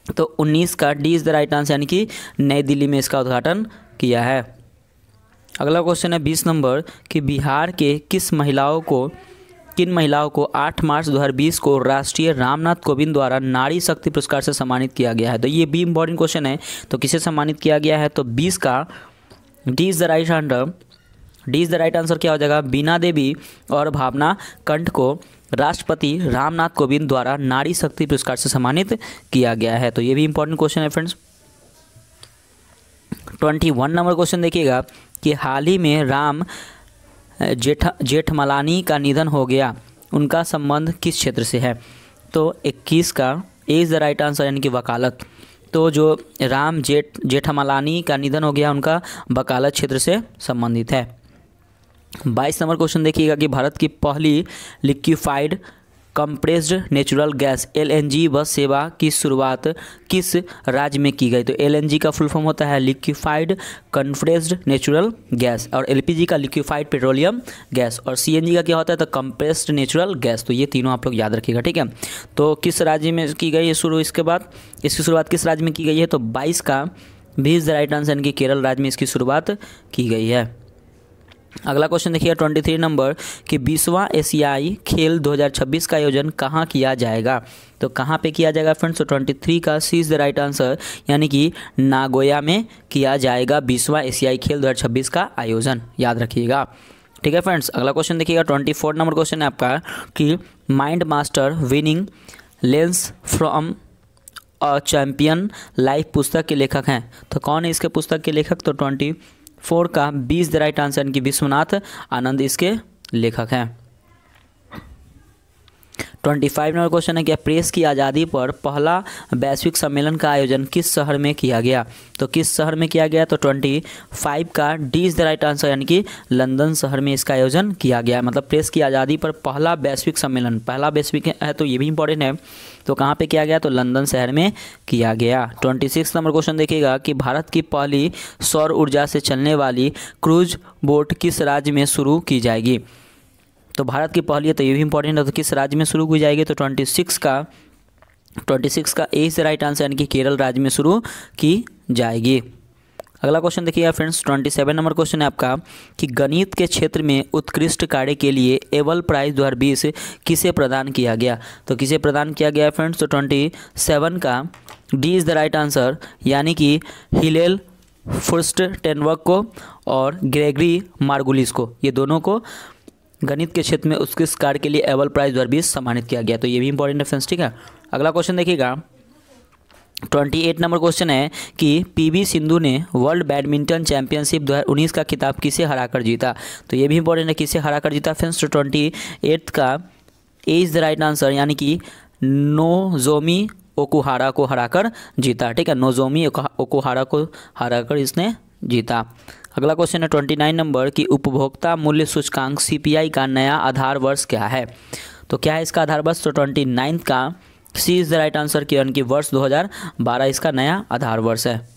तो 19 का D is the right answer, यानी कि नई दिल्ली में इसका उद्घाटन किया है। अगला क्वेश्चन है 20 नंबर कि बिहार के किन महिलाओं को 8 मार्च 2020 को राष्ट्रीय रामनाथ कोविंद द्वारा नारी शक्ति पुरस्कार से सम्मानित किया गया है। तो ये भी इंपॉर्टेंट क्वेश्चन है। तो किसे सम्मानित किया गया है? तो 20 का D is the right answer क्या हो जाएगा? बीना देवी और भावना कंठ को राष्ट्रपति रामनाथ कोविंद द्वारा नारी शक्ति पुरस्कार से सम्मानित किया गया है। तो ये भी इंपॉर्टेंट क्वेश्चन है फ्रेंड्स। 21 नंबर क्वेश्चन देखिएगा कि हाल ही में राम जेठमलानी का निधन हो गया, उनका संबंध किस क्षेत्र से है? तो 21 का A is the right answer यानी कि वकालत। तो जो राम जेठमलानी का निधन हो गया, उनका वकालत क्षेत्र से संबंधित है। 22 नंबर क्वेश्चन देखिएगा कि भारत की पहली liquefied compressed natural gas LNG बस सेवा की शुरुआत किस राज्य में की गई? तो LNG का फुल फॉर्म होता है लिक्विफाइड कंप्रेस्ड नेचुरल गैस, और LPG का लिक्विफाइड पेट्रोलियम गैस, और CNG का क्या होता है? तो कंप्रेस्ड नेचुरल गैस। तो ये तीनों आप लोग याद रखिएगा, ठीक है। तो किस राज्य में की गई है इसकी शुरुआत किस राज्य में की गई है? तो 22 का भी इज द राइट आंसर यानी कि केरल राज्य में इसकी शुरुआत की गई है। अगला क्वेश्चन देखिए 23 नंबर कि 20वां एशियाई खेल 2026 का आयोजन कहाँ किया जाएगा? तो कहाँ पे किया जाएगा फ्रेंड्स? तो 23 का सी इज द राइट आंसर यानी कि नागोया में किया जाएगा 20वां एशियाई खेल 2026 का आयोजन, याद रखिएगा, ठीक है फ्रेंड्स। अगला क्वेश्चन देखिएगा 24 नंबर क्वेश्चन है आपका कि mind master winning lens from a champion life पुस्तक के लेखक हैं। तो कौन है इसके पुस्तक के लेखक? तो 24 का B is the right answer यानी कि विश्वनाथ आनंद इसके लेखक हैं। 25 नंबर क्वेश्चन है क्या प्रेस की आज़ादी पर पहला वैश्विक सम्मेलन का आयोजन किस शहर में किया गया? तो किस शहर में किया गया? तो 25 का D is the right answer यानी कि लंदन शहर में इसका आयोजन किया गया। मतलब प्रेस की आज़ादी पर पहला वैश्विक सम्मेलन, पहला वैश्विक है तो ये भी इंपॉर्टेंट है। तो कहाँ पे किया गया? तो लंदन शहर में किया गया। 26 नंबर क्वेश्चन देखिएगा कि भारत की पहली सौर ऊर्जा से चलने वाली क्रूज बोट किस राज्य में शुरू की जाएगी? तो भारत की पहली है तो ये भी इंपॉर्टेंट है। तो किस राज्य में शुरू की जाएगी? तो 26 का ए इज द राइट आंसर यानी कि केरल राज्य में शुरू की जाएगी। अगला क्वेश्चन देखिएगा फ्रेंड्स 27 नंबर क्वेश्चन है आपका कि गणित के क्षेत्र में उत्कृष्ट कार्य के लिए एबल प्राइज 2020 किसे प्रदान किया गया? तो किसे प्रदान किया गया फ्रेंड्स? तो 27 का D is the right answer यानी कि हिलेल फुर्स्टेनबर्ग को और ग्रेगरी मार्गुलिस को, ये दोनों को गणित के क्षेत्र में उत्कृष्ट कार्य के लिए एबल प्राइज 2020 सम्मानित किया गया। तो ये भी इंपॉर्टेंट है फ्रेंड्स, ठीक है। अगला क्वेश्चन देखिएगा 28 नंबर क्वेश्चन है कि PV सिंधु ने वर्ल्ड बैडमिंटन चैंपियनशिप 2019 का खिताब किसे हराकर जीता? तो ये भी इंपॉर्टेंट है, किसे हराकर जीता फ्रेंड्स? तो 28 का ए इज द राइट आंसर यानी कि नोजोमी ओकुहारा को हराकर जीता, ठीक है। नोजोमी ओकुहारा को हराकर इसने जीता। अगला क्वेश्चन है 29 नंबर कि उपभोक्ता मूल्य सूचकांक CPI का नया आधार वर्ष क्या है? तो क्या है इसका आधार वर्ष? तो 29 का सी इज द राइट आंसर यानी कि वर्ष 2012 इसका नया आधार वर्ष है।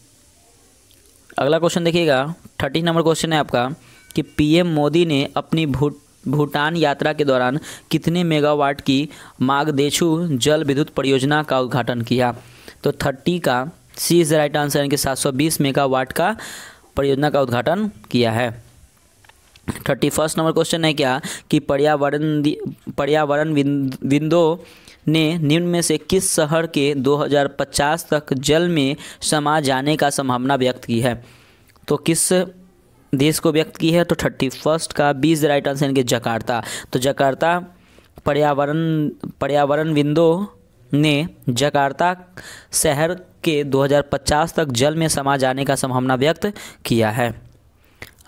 अगला क्वेश्चन देखिएगा 30 नंबर क्वेश्चन है आपका कि PM मोदी ने अपनी भूटान यात्रा के दौरान कितने मेगावाट की मागदेछू जल विद्युत परियोजना का उद्घाटन किया? तो 30 का सी इज द राइट आंसर यानी कि 720 मेगावाट का परियोजना का उद्घाटन किया है। 31 नंबर क्वेश्चन है क्या कि पर्यावरणविदों ने निम्न में से किस शहर के 2050 तक जल में समा जाने का संभावना व्यक्त की है? तो किस देश को व्यक्त की है? तो 31 का B is the right answer यानी कि जकार्ता। तो जकार्ता पर्यावरणविदों ने जकार्ता शहर के 2050 तक जल में समा जाने का संभावना व्यक्त किया है।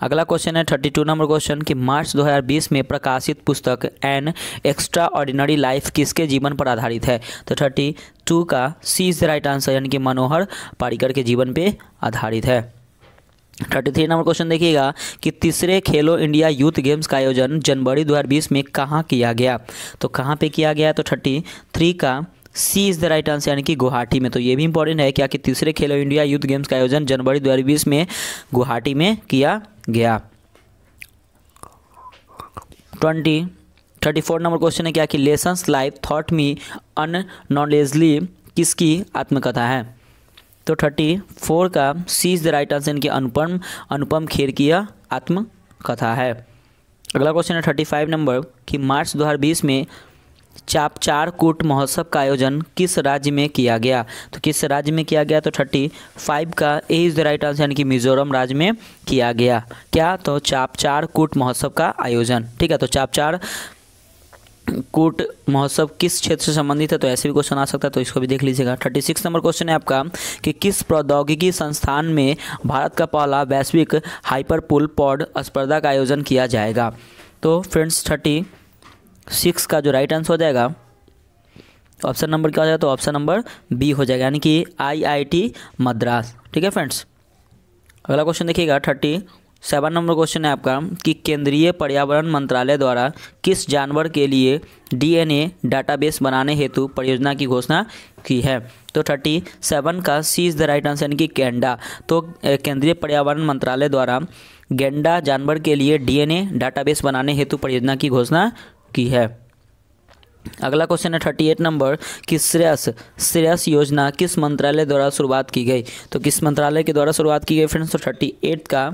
अगला क्वेश्चन है 32 नंबर क्वेश्चन कि मार्च 2020 में प्रकाशित पुस्तक एन एक्स्ट्रा ऑर्डिनरी लाइफ किसके जीवन पर आधारित है? तो 32 का सी इज द राइट आंसर यानी कि मनोहर पारिकर के जीवन पे आधारित है। 33 नंबर क्वेश्चन देखिएगा कि तीसरे खेलो इंडिया यूथ गेम्स का आयोजन जनवरी 2020 में कहाँ किया गया? तो कहाँ पे किया गया? तो 33 का सी इज़ द राइट आंसर यानी कि गुवाहाटी में। तो ये भी इंपॉर्टेंट है क्या कि तीसरे खेलो इंडिया यूथ गेम्स का आयोजन जनवरी 2020 में गुवाहाटी में किया गया। 34 नंबर क्वेश्चन है क्या कि लेसन्स लाइफ थॉट मी अननॉलेजली किसकी आत्मकथा है? तो 34 का सी इज़ द राइट आंसर यानी कि अनुपम खेर की आत्मकथा है। अगला क्वेश्चन है 35 नंबर कि मार्च 2020 में चारकूट महोत्सव का आयोजन किस राज्य में किया गया? तो किस राज्य में किया गया? तो 35 का ए इज द राइट आंसर, यानी कि मिजोरम राज्य में किया गया। क्या? तो चारकूट महोत्सव का आयोजन। ठीक है, तो चारकूट महोत्सव किस क्षेत्र से संबंधित है? तो ऐसे भी क्वेश्चन आ सकता है, तो इसको भी देख लीजिएगा। 36 नंबर क्वेश्चन है आपका कि किस प्रौद्योगिकी संस्थान में भारत का पहला वैश्विक हाइपरपूल पॉड स्पर्धा का आयोजन किया जाएगा? तो फ्रेंड्स 36 का जो राइट आंसर हो जाएगा ऑप्शन नंबर क्या हो जाएगा? तो ऑप्शन नंबर बी हो जाएगा, यानी कि IIT मद्रास। ठीक है फ्रेंड्स, अगला क्वेश्चन देखिएगा 37 नंबर क्वेश्चन है आपका कि केंद्रीय पर्यावरण मंत्रालय द्वारा किस जानवर के लिए DNA डाटाबेस बनाने हेतु परियोजना की घोषणा की है? तो 37 का सी इज द राइट आंसर, यानी कि गैंडा। तो केंद्रीय पर्यावरण मंत्रालय द्वारा गैंडा जानवर के लिए DNA डाटाबेस बनाने हेतु परियोजना की घोषणा की है। अगला क्वेश्चन है 38 नंबर कि श्रेयस योजना किस मंत्रालय द्वारा शुरुआत की गई? तो किस मंत्रालय के द्वारा शुरुआत की गई फ्रेंड्स? तो 38 का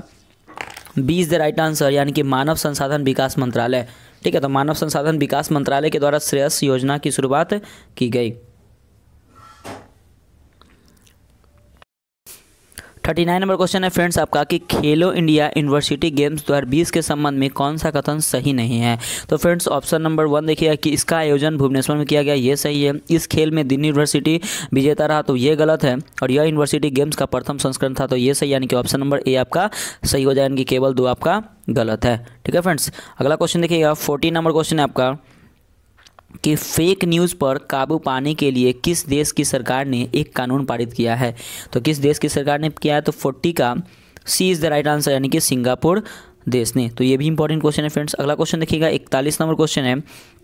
B is the right answer, यानी कि मानव संसाधन विकास मंत्रालय। ठीक है, तो मानव संसाधन विकास मंत्रालय के द्वारा श्रेयस योजना की शुरुआत की गई। 39 नंबर क्वेश्चन है फ्रेंड्स आपका कि खेलो इंडिया यूनिवर्सिटी गेम्स 2020 के संबंध में कौन सा कथन सही नहीं है? तो फ्रेंड्स ऑप्शन नंबर 1 देखिएगा कि इसका आयोजन भुवनेश्वर में किया गया, ये सही है। इस खेल में दिल्ली यूनिवर्सिटी विजेता रहा, तो ये गलत है। और यह यूनिवर्सिटी गेम्स का प्रथम संस्करण था, तो ये सही, यानी कि ऑप्शन नंबर ए आपका सही हो जाएगा, यानी कि केवल 2 आपका गलत है। ठीक है फ्रेंड्स, अगला क्वेश्चन देखिएगा 40 नंबर क्वेश्चन है आपका कि फेक न्यूज़ पर काबू पाने के लिए किस देश की सरकार ने एक कानून पारित किया है? तो किस देश की सरकार ने किया है? तो 40 का सी इज़ द राइट आंसर, यानी कि सिंगापुर देश ने। तो ये भी इंपॉर्टेंट क्वेश्चन है फ्रेंड्स। अगला क्वेश्चन देखिएगा 41 नंबर क्वेश्चन है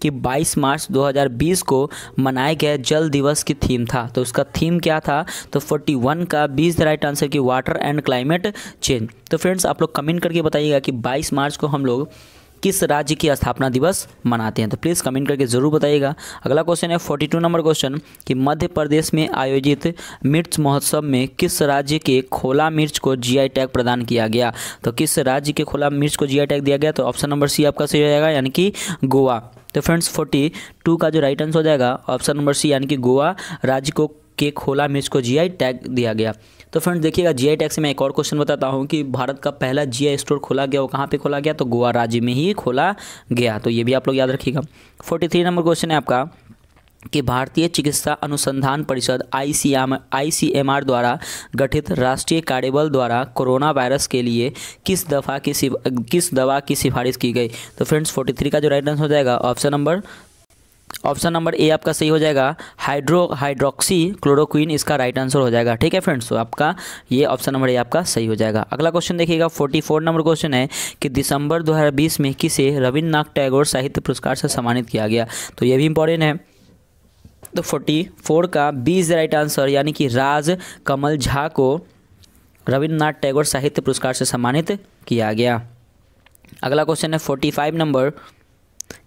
कि 22 मार्च 2020 को मनाए गए जल दिवस की थीम था, तो उसका थीम क्या था? तो 41 का B is the right answer कि वाटर एंड क्लाइमेट चेंज। तो फ्रेंड्स आप लोग कमेंट करके बताइएगा कि 22 मार्च को हम लोग किस राज्य की स्थापना दिवस मनाते हैं? तो प्लीज़ कमेंट करके ज़रूर बताइएगा। अगला क्वेश्चन है 42 नंबर क्वेश्चन कि मध्य प्रदेश में आयोजित मिर्च महोत्सव में किस राज्य के खोला मिर्च को GI टैग प्रदान किया गया? तो किस राज्य के खोला मिर्च को GI टैग दिया गया? तो ऑप्शन नंबर सी आपका सही हो जाएगा, यानी कि गोवा। तो फ्रेंड्स 42 का जो राइट आंसर हो जाएगा ऑप्शन नंबर सी, यानी कि गोवा राज्य को के खोला मिर्च को GI टैग दिया गया। तो फ्रेंड्स देखिएगा GI टैग से मैं एक और क्वेश्चन बताता हूँ कि भारत का पहला GI स्टोर खोला गया, वो कहाँ पे खोला गया? तो गोवा राज्य में ही खोला गया, तो ये भी आप लोग याद रखिएगा। 43 नंबर क्वेश्चन है आपका कि भारतीय चिकित्सा अनुसंधान परिषद ICMR द्वारा गठित राष्ट्रीय कार्यबल द्वारा कोरोना वायरस के लिए किस दवा की सिफारिश की गई? तो फ्रेंड्स 43 का जो राइट आंसर हो जाएगा ऑप्शन नंबर ए आपका सही हो जाएगा, हाइड्रोक्सी क्लोरोक्विन इसका राइट आंसर हो जाएगा। ठीक है फ्रेंड्स, तो आपका ये ऑप्शन नंबर ए आपका सही हो जाएगा। अगला क्वेश्चन देखिएगा 44 नंबर क्वेश्चन है कि दिसंबर 2020 में किसे रविन्द्रनाथ टैगोर साहित्य पुरस्कार से सम्मानित किया गया? तो ये भी इंपॉर्टेंट है। तो 44 का B is the right answer, यानी कि राज कमल झा को रविन्द्रनाथ टैगोर साहित्य पुरस्कार से सम्मानित किया गया। अगला क्वेश्चन है 45 नंबर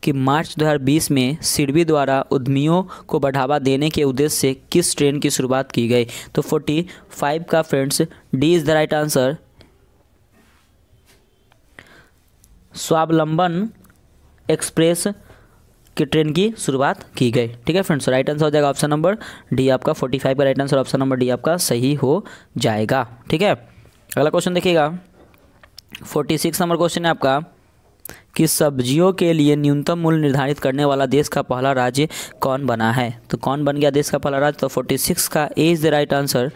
कि मार्च 2020 में सिडबी द्वारा उद्यमियों को बढ़ावा देने के उद्देश्य से किस ट्रेन की शुरुआत की गई? तो 45 का friends D is the right answer, स्वावलंबन एक्सप्रेस की ट्रेन की शुरुआत की गई। ठीक है फ्रेंड्स, राइट आंसर हो जाएगा ऑप्शन नंबर डी आपका। 45 का right answer option number D आपका सही हो जाएगा। ठीक है, अगला क्वेश्चन देखिएगा 46 नंबर क्वेश्चन है आपका कि सब्जियों के लिए न्यूनतम मूल्य निर्धारित करने वाला देश का पहला राज्य कौन बना है? तो कौन बन गया देश का पहला राज्य? तो 46 का ए इज द राइट आंसर,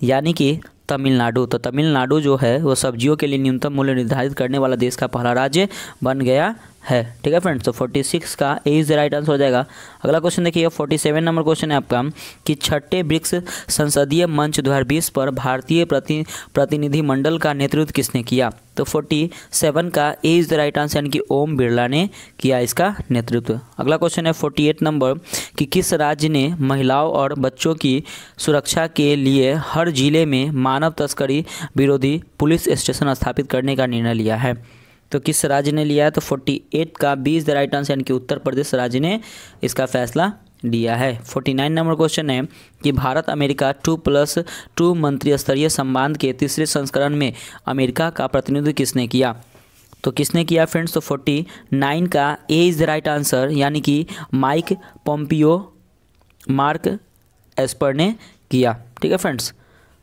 यानी कि तमिलनाडु। तो तमिलनाडु जो है वो सब्जियों के लिए न्यूनतम मूल्य निर्धारित करने वाला देश का पहला राज्य बन गया है। ठीक है फ्रेंड्स, तो 46 का ए इज द राइट आंसर हो जाएगा। अगला क्वेश्चन देखिए 47 नंबर क्वेश्चन है आपका कि छठे ब्रिक्स संसदीय मंच 2020 पर भारतीय प्रतिनिधिमंडल का नेतृत्व किसने किया? तो 47 का ए इज द राइट आंसर, यानी कि ओम बिरला ने किया इसका नेतृत्व। अगला क्वेश्चन है 48 नंबर कि किस राज्य ने महिलाओं और बच्चों की सुरक्षा के लिए हर जिले में मानव तस्करी विरोधी पुलिस स्टेशन स्थापित करने का निर्णय लिया है? तो किस राज्य ने लिया है? तो 48 का B is the right answer, यानी कि उत्तर प्रदेश राज्य ने इसका फैसला लिया है। 49 नंबर क्वेश्चन है कि भारत अमेरिका 2+2 मंत्री स्तरीय संवाद के तीसरे संस्करण में अमेरिका का प्रतिनिधित्व किसने किया? तो किसने किया फ्रेंड्स? तो 49 का A is the right answer, यानी कि माइक पोम्पियो मार्क एस्पर ने किया। ठीक है फ्रेंड्स,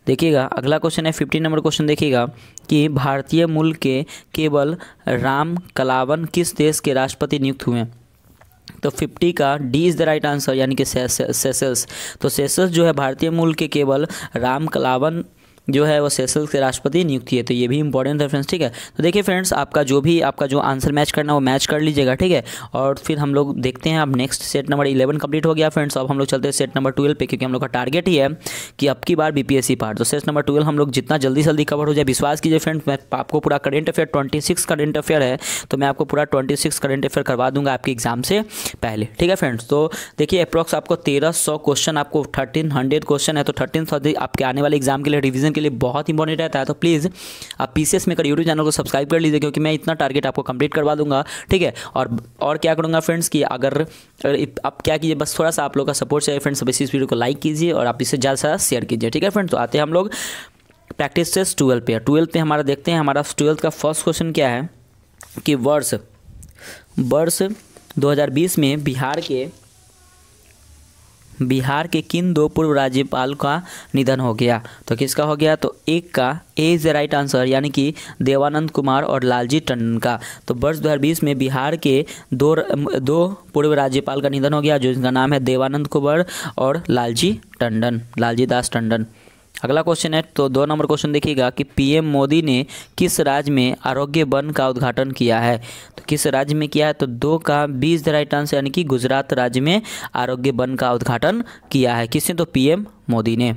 देखिएगा अगला क्वेश्चन है 50 नंबर क्वेश्चन। देखिएगा कि भारतीय मूल के केवल राम कलावन किस देश के राष्ट्रपति नियुक्त हुए? तो 50 का D is the right answer, यानी कि सेशल्स। तो सेशल्स जो है भारतीय मूल के केवल राम कलावन जो है वो सेशल्स के राष्ट्रपति नियुक्त किए। तो ये भी इंपॉर्टेंट है फ्रेंड्स। ठीक है, तो देखिए फ्रेंड्स, आपका जो आंसर मैच करना है वो मैच कर लीजिएगा। ठीक है, और फिर हम लोग देखते हैं। अब नेक्स्ट सेट नंबर 11 कंप्लीट हो गया फ्रेंड्स। अब हम लोग चलते हैं सेट नंबर 12 पे, क्योंकि हम लोग का टारगेट ही है कि अब की बार बीपीएससी पार्ट। तो सेट नंबर 12 हम लोग जितना जल्दी कवर हो जाए, विश्वास कीजिए फ्रेंड्स, मैं आपको पूरा करंट अफेयर 26 करंट अफेयर है, तो मैं आपको पूरा 26 करंट अफेयर करवा दूंगा आपके एग्जाम से पहले। ठीक है फ्रेंड्स, तो देखिए अप्रॉक्स आपको 1300 क्वेश्चन, आपको 1300 क्वेश्चन है। तो 1300 आपके आने वाले एग्जाम के लिए, रिवीजन के लिए बहुत इंपॉर्टेंट रहता है। तो प्लीज़ आप पीसीएस मेकर यूट्यूब चैनल को सब्सक्राइब कर लीजिए, क्योंकि मैं इतना टारगेट आपको कंप्लीट करवा दूंगा। ठीक है, और क्या करूंगा फ्रेंड्स कि अगर आप क्या कीजिए, बस थोड़ा सा आप लोग का सपोर्ट चाहिए फ्रेंड्स। इस वीडियो को लाइक कीजिए और आप इसे ज़्यादा से ज़्यादा शेयर कीजिए। ठीक है फ्रेंड्स, तो आते हैं हम लोग प्रैक्टिस टेस्ट 12 पे। 12 पे हमारा देखते हैं, हमारा 12 का फर्स्ट क्वेश्चन क्या है कि वर्ष 2020 में बिहार के किन दो पूर्व राज्यपाल का निधन हो गया? तो किसका हो गया? तो एक का A is the right answer, यानी कि देवानंद कुमार और लालजी टंडन का। तो वर्ष 2020 में बिहार के दो पूर्व राज्यपाल का निधन हो गया, जो जिनका नाम है देवानंद कुमार और लालजी दास टंडन। अगला क्वेश्चन है, तो 2 नंबर क्वेश्चन देखिएगा कि पीएम मोदी ने किस राज्य में आरोग्य वन का उद्घाटन किया है? तो किस राज्य में किया है? तो 2 का B is the right answer, यानी कि गुजरात राज्य में आरोग्य वन का उद्घाटन किया है। किसने? तो पीएम मोदी ने,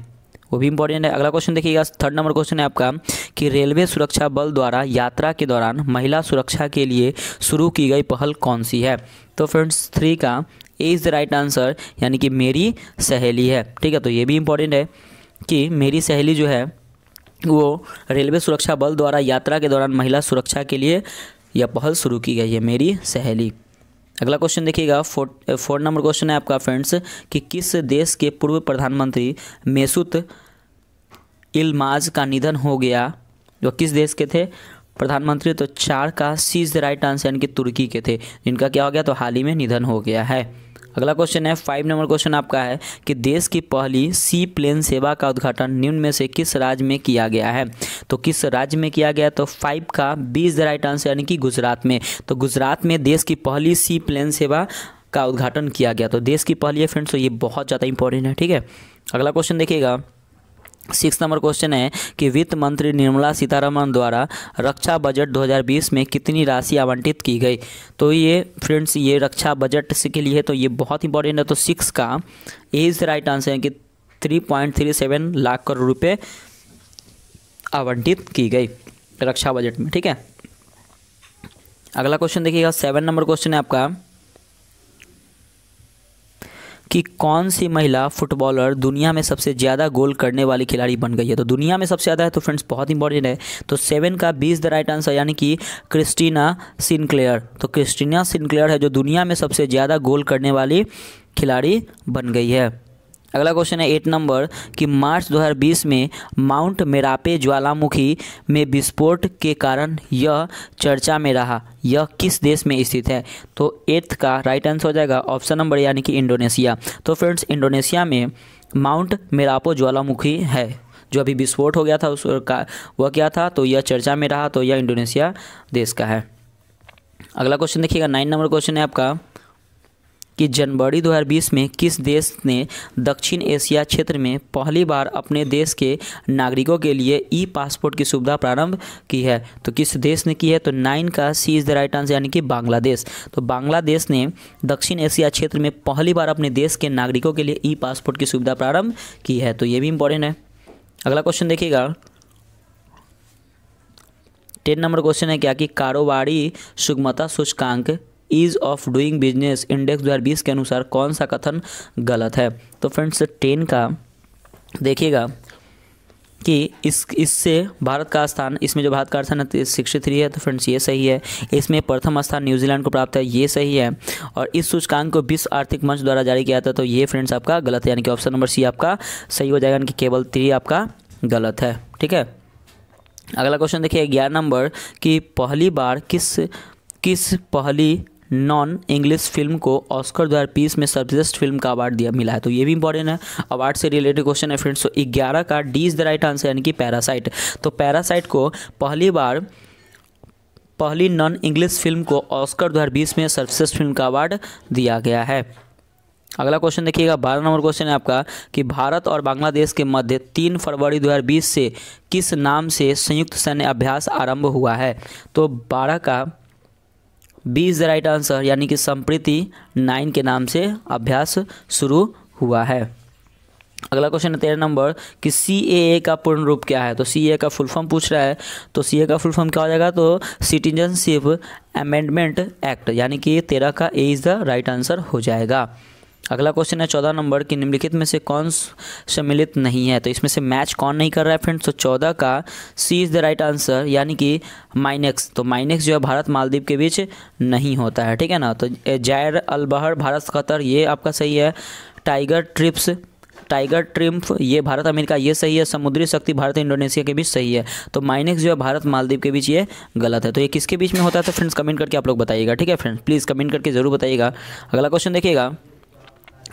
वो भी इंपॉर्टेंट है। अगला क्वेश्चन देखिएगा, 3rd नंबर क्वेश्चन है आपका कि रेलवे सुरक्षा बल द्वारा यात्रा के दौरान महिला सुरक्षा के लिए शुरू की गई पहल कौन सी है? तो फ्रेंड्स 3 का A is the right answer, यानी कि मेरी सहेली है। ठीक है, तो ये भी इंपॉर्टेंट है कि मेरी सहेली जो है वो रेलवे सुरक्षा बल द्वारा यात्रा के दौरान महिला सुरक्षा के लिए यह पहल शुरू की गई है, मेरी सहेली। अगला क्वेश्चन देखिएगा, 4 नंबर क्वेश्चन है आपका फ्रेंड्स कि किस देश के पूर्व प्रधानमंत्री मेसूत इल्माज का निधन हो गया? जो किस देश के थे प्रधानमंत्री? तो 4 का सी इज़ द राइट आंसर, यानी कि तुर्की के थे, जिनका क्या हो गया? तो हाल ही में निधन हो गया है। अगला क्वेश्चन है 5 नंबर क्वेश्चन आपका है कि देश की पहली सी प्लेन सेवा का उद्घाटन निम्न में से किस राज्य में किया गया है? तो किस राज्य में किया गया? तो 5 का B is the right answer, यानी कि गुजरात में। तो गुजरात में देश की पहली सी प्लेन सेवा का उद्घाटन किया गया। तो देश की पहली है फ्रेंड्स, तो ये बहुत ज़्यादा इंपॉर्टेंट है। ठीक है, अगला क्वेश्चन देखिएगा, 6 नंबर क्वेश्चन है कि वित्त मंत्री निर्मला सीतारमण द्वारा रक्षा बजट 2020 में कितनी राशि आवंटित की गई? तो ये फ्रेंड्स, ये रक्षा बजट के लिए है, तो ये बहुत इंपॉर्टेंट है। तो 6 का A is the right answer है कि 3.37 लाख करोड़ रुपए आवंटित की गई रक्षा बजट में। ठीक है, अगला क्वेश्चन देखिएगा, 7 नंबर क्वेश्चन है आपका कि कौन सी महिला फुटबॉलर दुनिया में सबसे ज़्यादा गोल करने वाली खिलाड़ी बन गई है? तो दुनिया में सबसे ज़्यादा है, तो फ्रेंड्स बहुत इंपॉर्टेंट है। तो 7 का B is the right answer, यानी कि क्रिस्टीना सिनक्लेयर। तो क्रिस्टीना सिनक्लेयर है जो दुनिया में सबसे ज़्यादा गोल करने वाली खिलाड़ी बन गई है। अगला क्वेश्चन है 8 नंबर कि मार्च 2020 में माउंट मेरापे ज्वालामुखी में विस्फोट के कारण यह चर्चा में रहा, यह किस देश में स्थित है? तो 8 का राइट आंसर हो जाएगा ऑप्शन नंबर, यानी कि इंडोनेशिया। तो फ्रेंड्स इंडोनेशिया में माउंट मेरापो ज्वालामुखी है जो अभी विस्फोट हो गया था, उसका वह क्या था? तो यह चर्चा में रहा, तो यह इंडोनेशिया देश का है। अगला क्वेश्चन देखिएगा, 9 नंबर क्वेश्चन है आपका कि जनवरी 2020 में किस देश ने दक्षिण एशिया क्षेत्र में पहली बार अपने देश के नागरिकों के लिए ई पासपोर्ट की सुविधा प्रारंभ की है? तो किस देश ने की है? तो 9 का सी इज़ द राइट आंसर, यानी कि बांग्लादेश। तो बांग्लादेश ने दक्षिण एशिया क्षेत्र में पहली बार अपने देश के नागरिकों के लिए ई पासपोर्ट की सुविधा प्रारंभ की है, तो ये भी इंपॉर्टेंट है। अगला क्वेश्चन देखिएगा, 10 नंबर क्वेश्चन है क्या कि कारोबारी सुगमता सूचकांक ease of doing business index 2020 के अनुसार कौन सा कथन गलत है? तो फ्रेंड्स 10 का देखिएगा कि इससे भारत का स्थान, इसमें जो भारत का स्थान है 63 है, तो फ्रेंड्स ये सही है। इसमें प्रथम स्थान न्यूजीलैंड को प्राप्त है, ये सही है। और इस सूचकांक को विश्व आर्थिक मंच द्वारा जारी किया था, तो ये फ्रेंड्स आपका गलत है, यानी कि ऑप्शन नंबर सी आपका सही हो जाएगा, यानी कि केवल 3 आपका गलत है। ठीक है, अगला क्वेश्चन देखिए 11 नंबर कि पहली बार किस पहली नॉन इंग्लिश फिल्म को ऑस्कर 2020 में सर्वश्रेष्ठ फिल्म का अवार्ड मिला है, तो ये भी इंपॉर्टेंट है, अवार्ड से रिलेटेड क्वेश्चन है फ्रेंड्स। तो 11 का D is the right answer, यानी कि पैरासाइट। तो पैरासाइट को पहली नॉन इंग्लिश फिल्म को ऑस्कर 2020 में सर्वश्रेष्ठ फिल्म का अवार्ड दिया गया है। अगला क्वेश्चन देखिएगा 12 नंबर क्वेश्चन है आपका कि भारत और बांग्लादेश के मध्य 3 फरवरी 2020 से किस नाम से संयुक्त सैन्य अभ्यास आरंभ हुआ है, तो 12 का B is the right answer, यानी कि संप्रीति 9 के नाम से अभ्यास शुरू हुआ है। अगला क्वेश्चन है 13 नंबर कि CAA का पूर्ण रूप क्या है, तो CAA का फुल फॉर्म पूछ रहा है, तो CAA का फुल फॉर्म क्या हो जाएगा, तो सिटीजनशिप अमेंडमेंट एक्ट, यानी कि 13 का A is the right answer हो जाएगा। अगला क्वेश्चन है 14 नंबर कि निम्नलिखित में से कौन सम्मिलित नहीं है, तो इसमें से मैच कौन नहीं कर रहा है फ्रेंड्स, तो 14 का सी इज़ द राइट आंसर, यानी कि माइनेक्स। तो माइनेक्स जो है भारत मालदीव के बीच नहीं होता है, ठीक है ना। तो जायर अल बहर भारत कतर, ये आपका सही है। टाइगर ट्रिम्फ ये भारत अमेरिका, ये सही है। समुद्री शक्ति भारत इंडोनेशिया के बीच सही है। तो माइनेक्स जो है भारत मालदीव के बीच, ये गलत है। तो ये किसके बीच में होता है, तो फ्रेंड्स कमेंट करके आप लोग बताइएगा, ठीक है फ्रेंड्स, प्लीज़ कमेंट करके ज़रूर बताइएगा। अगला क्वेश्चन देखिएगा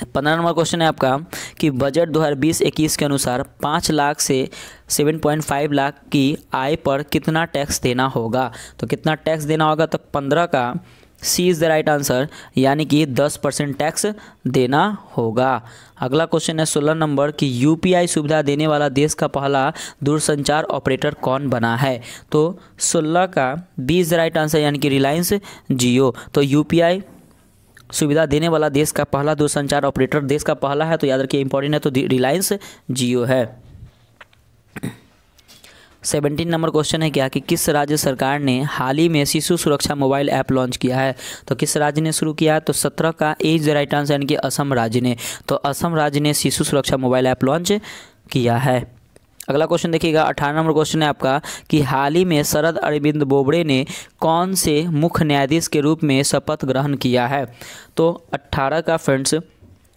15 नंबर क्वेश्चन है आपका कि बजट 2020-21 के अनुसार 5 लाख से 7.5 लाख की आय पर कितना टैक्स देना होगा, तो कितना टैक्स देना होगा, तो 15 का सी इज़ द राइट आंसर, यानी कि 10% टैक्स देना होगा। अगला क्वेश्चन है 16 नंबर कि UPI सुविधा देने वाला देश का पहला दूरसंचार ऑपरेटर कौन बना है, तो 16 का B is the right answer, यानी कि रिलायंस जियो। तो UPI सुविधा देने वाला देश का पहला दूरसंचार ऑपरेटर देश का पहला है, तो याद रखिए इंपॉर्टेंट है, तो रिलायंस जियो है। 17 नंबर क्वेश्चन है क्या कि किस राज्य सरकार ने हाल ही में शिशु सुरक्षा मोबाइल ऐप लॉन्च किया है, तो किस राज्य ने शुरू किया है, तो 17 का ए इज द राइट आंसर, यानी कि असम राज्य ने। तो असम राज्य ने शिशु सुरक्षा मोबाइल ऐप लॉन्च किया है। अगला क्वेश्चन देखिएगा 18 नंबर क्वेश्चन है आपका कि हाल ही में शरद अरविंद बोबड़े ने कौन से मुख्य न्यायाधीश के रूप में शपथ ग्रहण किया है, तो 18 का friends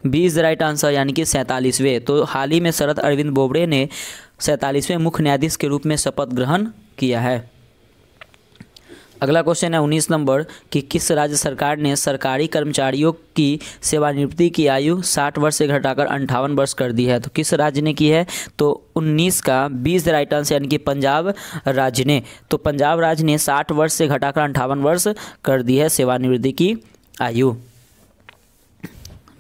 B is the right answer, यानी कि 47वें। तो हाल ही में शरद अरविंद बोबड़े ने 47वें मुख्य न्यायाधीश के रूप में शपथ ग्रहण किया है। अगला क्वेश्चन है 19 नंबर कि किस राज्य सरकार ने सरकारी कर्मचारियों की सेवानिवृत्ति की आयु 60 वर्ष से घटाकर 58 वर्ष कर दी है, तो किस राज्य ने की है, तो 19 का 20 राइट आंसर, यानी कि पंजाब राज्य ने। तो पंजाब राज्य ने 60 वर्ष से घटाकर 58 वर्ष कर दी है सेवानिवृत्ति की आयु।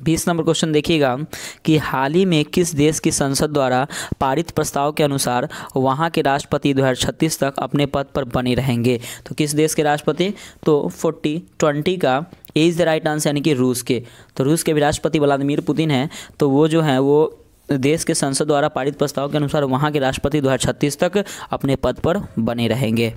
20 नंबर क्वेश्चन देखिएगा कि हाल ही में किस देश की संसद द्वारा पारित प्रस्ताव के अनुसार वहां के राष्ट्रपति 2036 तक अपने पद पर बने रहेंगे, तो किस देश के राष्ट्रपति, तो 20 का A is the right answer, यानी कि रूस के। तो रूस के भी राष्ट्रपति व्लादिमीर पुतिन हैं, तो वो जो हैं वो देश के संसद द्वारा पारित प्रस्ताव के अनुसार वहाँ के राष्ट्रपति 2036 तक अपने पद पर बने रहेंगे।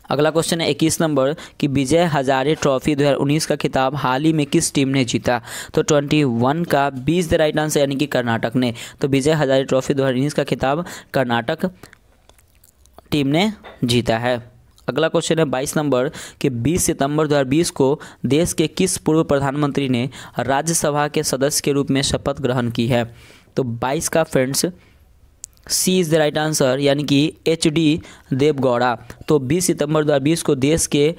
अगला क्वेश्चन है 21 नंबर कि विजय हजारे ट्रॉफी 2019 का खिताब हाल ही में किस टीम ने जीता, तो 21 का 20 द राइट आंसर, यानी कि कर्नाटक ने। तो विजय हजारे ट्रॉफी 2019 का खिताब कर्नाटक टीम ने जीता है। अगला क्वेश्चन है 22 नंबर कि 20 सितंबर 2020 को देश के किस पूर्व प्रधानमंत्री ने राज्यसभा के सदस्य के रूप में शपथ ग्रहण की है, तो 22 का friends C is the right answer, यानी कि HD देवगौड़ा। तो 20 सितंबर 2020 को देश के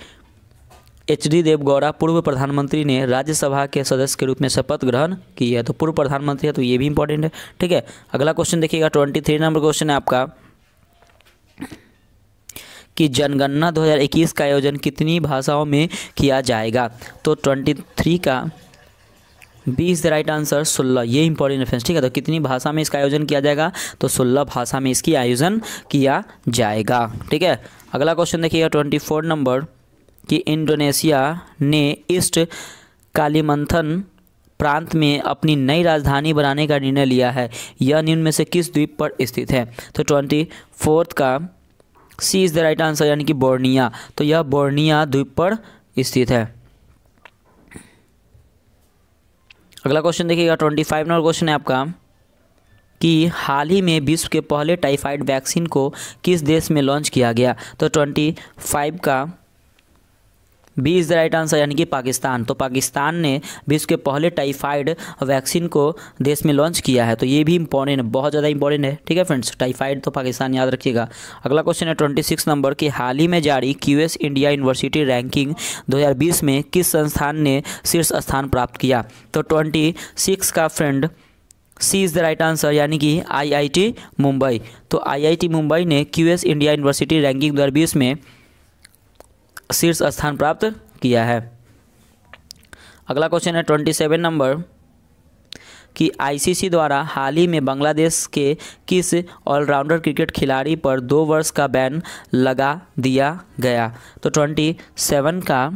HD देवगौड़ा पूर्व प्रधानमंत्री ने राज्यसभा के सदस्य के रूप में शपथ ग्रहण की है, तो पूर्व प्रधानमंत्री है, तो ये भी इंपॉर्टेंट है, ठीक है। अगला क्वेश्चन देखिएगा 23 नंबर क्वेश्चन है आपका कि जनगणना 2021 का आयोजन कितनी भाषाओं में किया जाएगा, तो 23 का B is the right answer 16, ये इंपॉर्टेंट रेफरेंस, ठीक है। तो कितनी भाषा में इसका आयोजन किया जाएगा, तो 16 भाषा में इसकी आयोजन किया जाएगा, ठीक है। अगला क्वेश्चन देखिएगा 24 नंबर कि इंडोनेशिया ने ईस्ट कालीमंथन प्रांत में अपनी नई राजधानी बनाने का निर्णय लिया है, यह निम्न में से किस द्वीप पर स्थित है, तो 24 का सी इज़ द राइट आंसर, यानी कि बोर्निया। तो यह बोर्निया द्वीप पर स्थित है। अगला क्वेश्चन देखिएगा 25 नंबर क्वेश्चन है आपका कि हाल ही में विश्व के पहले टाइफाइड वैक्सीन को किस देश में लॉन्च किया गया? तो 25 का B is the right answer, यानी कि पाकिस्तान। तो पाकिस्तान ने विश्व के पहले टाइफाइड वैक्सीन को देश में लॉन्च किया है। तो ये भी इंपॉर्टेंट है, बहुत ज़्यादा इंपॉर्टेंट है। ठीक है फ्रेंड्स, टाइफाइड तो पाकिस्तान याद रखिएगा। अगला क्वेश्चन है 26 नंबर कि हाल ही में जारी क्यूएस इंडिया यूनिवर्सिटी रैंकिंग 2020 में किस संस्थान ने शीर्ष स्थान प्राप्त किया? तो 26 का friend C is the right answer, यानी कि आईआईटी मुंबई। तो आईआईटी मुंबई ने क्यूएस इंडिया यूनिवर्सिटी रैंकिंग 2020 में शीर्ष स्थान प्राप्त किया है। अगला क्वेश्चन है 27 नंबर कि आईसीसी द्वारा हाल ही में बांग्लादेश के किस ऑलराउंडर क्रिकेट खिलाड़ी पर 2 वर्ष का बैन लगा दिया गया? तो 27 का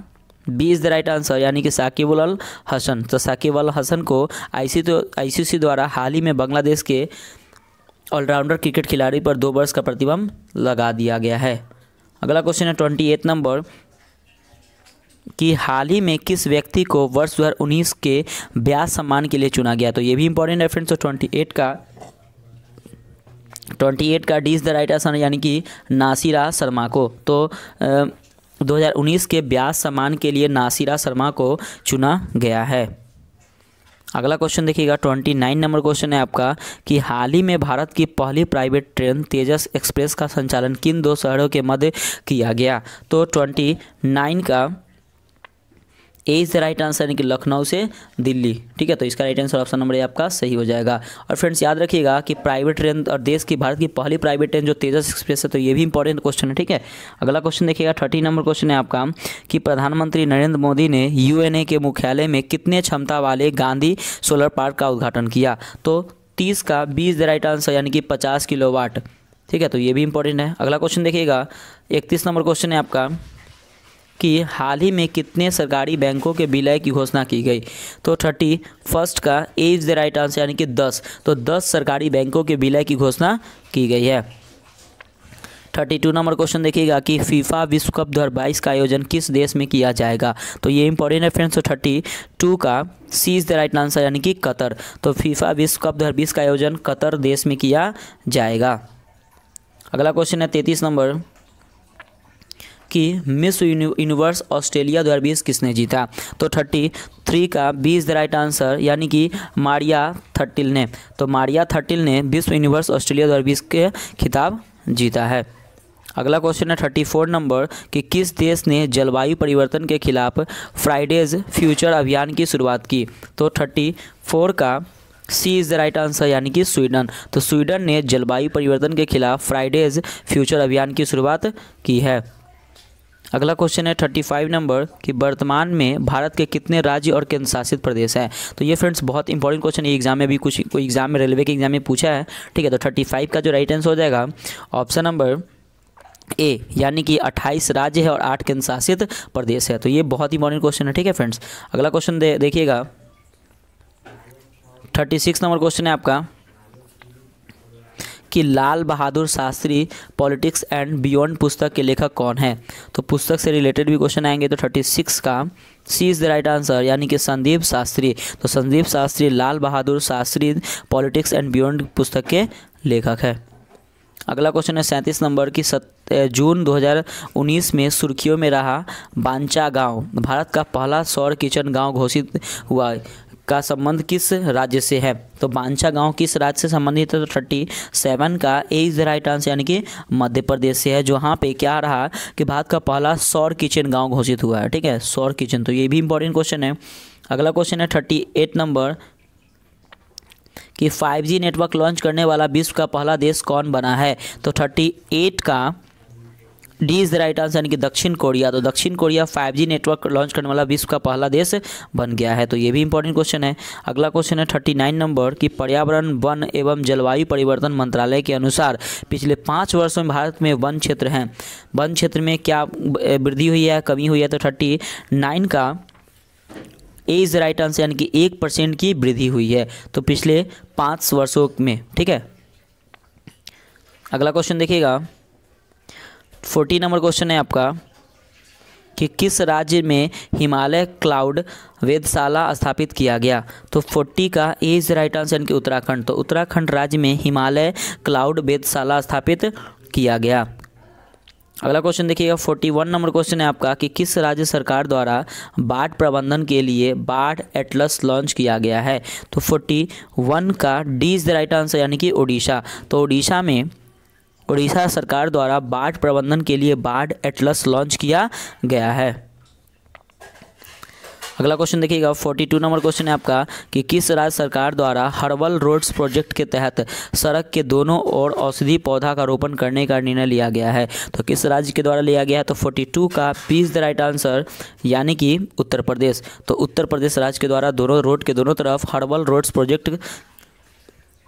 B is the right answer, यानी कि साकिब अल हसन। तो साकिब अल हसन को आईसीसी द्वारा हाल ही में बांग्लादेश के ऑलराउंडर क्रिकेट खिलाड़ी पर 2 वर्ष का प्रतिबंध लगा दिया गया है। अगला क्वेश्चन है 28 नंबर कि हाल ही में किस व्यक्ति को वर्ष 2019 के ब्याज सम्मान के लिए चुना गया? तो ये भी इंपॉर्टेंट है फ्रेंड्स। तो 28 का D is the right answer, यानी कि नासिरा शर्मा को। तो 2019 के ब्याज सम्मान के लिए नासिरा शर्मा को चुना गया है। अगला क्वेश्चन देखिएगा 29 नंबर क्वेश्चन है आपका कि हाल ही में भारत की पहली प्राइवेट ट्रेन तेजस एक्सप्रेस का संचालन किन 2 शहरों के मध्य किया गया? तो 29 का A is the right answer, यानी कि लखनऊ से दिल्ली। ठीक है, तो इसका right answer option number A आपका सही हो जाएगा। और फ्रेंड्स याद रखिएगा कि प्राइवेट ट्रेन और देश की भारत की पहली प्राइवेट ट्रेन जो तेजस एक्सप्रेस है, तो ये भी इंपॉर्टेंट क्वेश्चन है। ठीक है, अगला क्वेश्चन देखिएगा 30 नंबर क्वेश्चन है आपका कि प्रधानमंत्री नरेंद्र मोदी ने यूएनए के मुख्यालय में कितने क्षमता वाले गांधी सोलर पार्क का उद्घाटन किया? तो 30 का B is the right answer, यानी कि 50 किलोवाट। ठीक है, तो ये भी इंपॉर्टेंट है। अगला क्वेश्चन देखिएगा 31 नंबर क्वेश्चन है आपका कि हाल ही में कितने सरकारी बैंकों के विलय की घोषणा की गई? तो 31 का A is the right answer, यानी कि 10। तो 10 सरकारी बैंकों के विलय की घोषणा की गई है। 32 नंबर क्वेश्चन देखिएगा कि फीफा विश्व कप 2022 का आयोजन किस देश में किया जाएगा? तो ये इंपॉर्टेंट है फ्रेंड्स। तो 32 का सी इज़ द राइट आंसर, यानी कि कतर। तो फीफा विश्व कप 2020 का आयोजन कतर देश में किया जाएगा। अगला क्वेश्चन है 33 नंबर कि मिस यूनिवर्स ऑस्ट्रेलिया 2020 किसने जीता? तो 33 का B is the right answer, यानी कि मारिया थर्टिल ने। तो मारिया थर्टिल ने विश्व यूनिवर्स ऑस्ट्रेलिया 2020 के खिताब जीता है। अगला क्वेश्चन है 34 नंबर कि किस देश ने जलवायु परिवर्तन के खिलाफ फ्राइडेज फ्यूचर अभियान की शुरुआत की? तो 34 का सी इज़ द राइट आंसर, यानी कि स्वीडन। तो स्वीडन ने जलवायु परिवर्तन के खिलाफ फ्राइडेज फ्यूचर अभियान की शुरुआत की है। अगला क्वेश्चन है 35 नंबर कि वर्तमान में भारत के कितने राज्य और केंद्र शासित प्रदेश हैं? तो ये फ्रेंड्स बहुत इंपॉर्टेंट क्वेश्चन है, एग्जाम में भी कुछ कोई एग्जाम में रेलवे के एग्जाम में पूछा है। ठीक है, तो 35 का जो राइट आंसर हो जाएगा ऑप्शन नंबर ए, यानी कि 28 राज्य है और 8 केंद्र शासित प्रदेश है। तो ये बहुत इंपॉर्टेंट क्वेश्चन है। ठीक है फ्रेंड्स, अगला क्वेश्चन देखिएगा 36 नंबर क्वेश्चन है आपका कि Lal Bahadur Shastri politics and beyond पुस्तक के लेखक कौन है? तो पुस्तक से रिलेटेड भी क्वेश्चन आएंगे। तो 36 का सी इज़ द राइट आंसर, यानी कि संदीप शास्त्री। तो Sandeep Shastri Lal Bahadur Shastri politics and beyond पुस्तक के लेखक है। अगला क्वेश्चन है 37 नंबर की जून 2019 में सुर्खियों में रहा बांचा गांव भारत का पहला सौर किचन गांव घोषित हुआ का संबंध किस राज्य से है? तो बांचा गांव किस राज्य से संबंधित है? तो 37 का A is the right answer, यानी कि मध्य प्रदेश से है, जहाँ पे क्या रहा कि भारत का पहला सौर किचन गांव घोषित हुआ है। ठीक है, सौर किचन। तो ये भी इंपॉर्टेंट क्वेश्चन है। अगला क्वेश्चन है 38 नंबर कि 5G नेटवर्क लॉन्च करने वाला विश्व का पहला देश कौन बना है? तो 38 का D is the right answer, यानी कि दक्षिण कोरिया। तो दक्षिण कोरिया 5G नेटवर्क लॉन्च करने वाला विश्व का पहला देश बन गया है। तो ये भी इंपॉर्टेंट क्वेश्चन है। अगला क्वेश्चन है 39 नंबर कि पर्यावरण वन एवं जलवायु परिवर्तन मंत्रालय के अनुसार पिछले 5 वर्षों में भारत में वन क्षेत्र हैं, वन क्षेत्र में क्या वृद्धि हुई है, कमी हुई है? तो 39 का A is the right answer, यानी कि 1% की वृद्धि हुई है तो पिछले 5 वर्षों में। ठीक है, अगला क्वेश्चन देखिएगा 40 नंबर क्वेश्चन है आपका कि किस राज्य में हिमालय क्लाउड वेधशाला स्थापित किया गया? तो 40 का ए इज राइट आंसर यानी कि उत्तराखंड। तो उत्तराखंड राज्य में हिमालय क्लाउड वेधशाला स्थापित किया गया। अगला क्वेश्चन देखिएगा, 41 नंबर क्वेश्चन है आपका कि किस राज्य सरकार द्वारा बाढ़ प्रबंधन के लिए बाढ़ एटलस लॉन्च किया गया है? तो 41 का D is the right answer यानी कि उड़ीसा। तो उड़ीसा सरकार द्वारा बाढ़ प्रबंधन के लिए बाढ़ एटलस लॉन्च किया गया है। अगला क्वेश्चन देखिएगा, 42 नंबर क्वेश्चन है आपका कि किस राज्य सरकार द्वारा हर्बल रोड्स प्रोजेक्ट के तहत सड़क के दोनों ओर औषधि पौधा का रोपण करने का निर्णय लिया गया है? तो किस राज्य के द्वारा लिया गया है? तो 42 का P is the right answer यानी कि उत्तर प्रदेश। तो उत्तर प्रदेश राज्य के द्वारा दोनों रोड के दोनों तरफ हर्बल रोड्स प्रोजेक्ट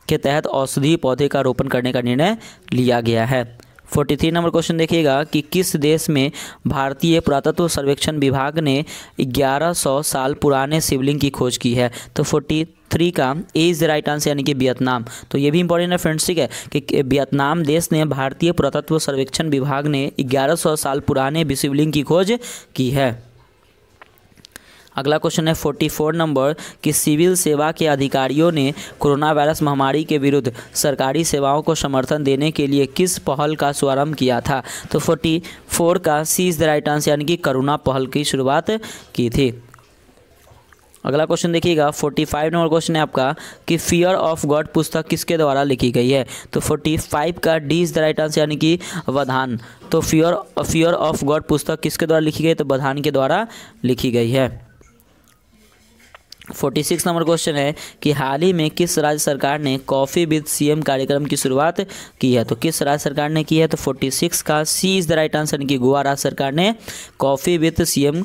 के तहत औषधि पौधे का रोपण करने का निर्णय लिया गया है। 43 नंबर क्वेश्चन देखिएगा कि किस देश में भारतीय पुरातत्व सर्वेक्षण विभाग ने 1100 साल पुराने शिवलिंग की खोज की है? तो 43 का ए इज द राइट आंसर यानी कि वियतनाम। तो ये भी इंपॉर्टेंट है फ्रेंड्स, ठीक है, कि वियतनाम देश ने भारतीय पुरातत्व सर्वेक्षण विभाग ने 1100 साल पुराने शिवलिंग की खोज की है। अगला क्वेश्चन है 44 नंबर कि सिविल सेवा के अधिकारियों ने कोरोना वायरस महामारी के विरुद्ध सरकारी सेवाओं को समर्थन देने के लिए किस पहल का शुभारंभ किया था? तो 44 का सी इज द राइट आंसर यानी कि करुणा पहल की शुरुआत की थी। अगला क्वेश्चन देखिएगा, 45 नंबर क्वेश्चन है आपका कि फियर ऑफ गॉड पुस्तक किसके द्वारा लिखी गई है? तो 45 का D is the right answer यानी कि वधान। तो फियर ऑफ गॉड पुस्तक किसके द्वारा लिखी गई? तो वधान के द्वारा लिखी गई है। 46 नंबर क्वेश्चन है कि हाल ही में किस राज्य सरकार ने कॉफ़ी विद सीएम कार्यक्रम की शुरुआत की है? तो किस राज्य सरकार ने की है? तो 46 का सी इज द राइट आंसर यानी कि गोवा राज्य सरकार ने कॉफ़ी विद सीएम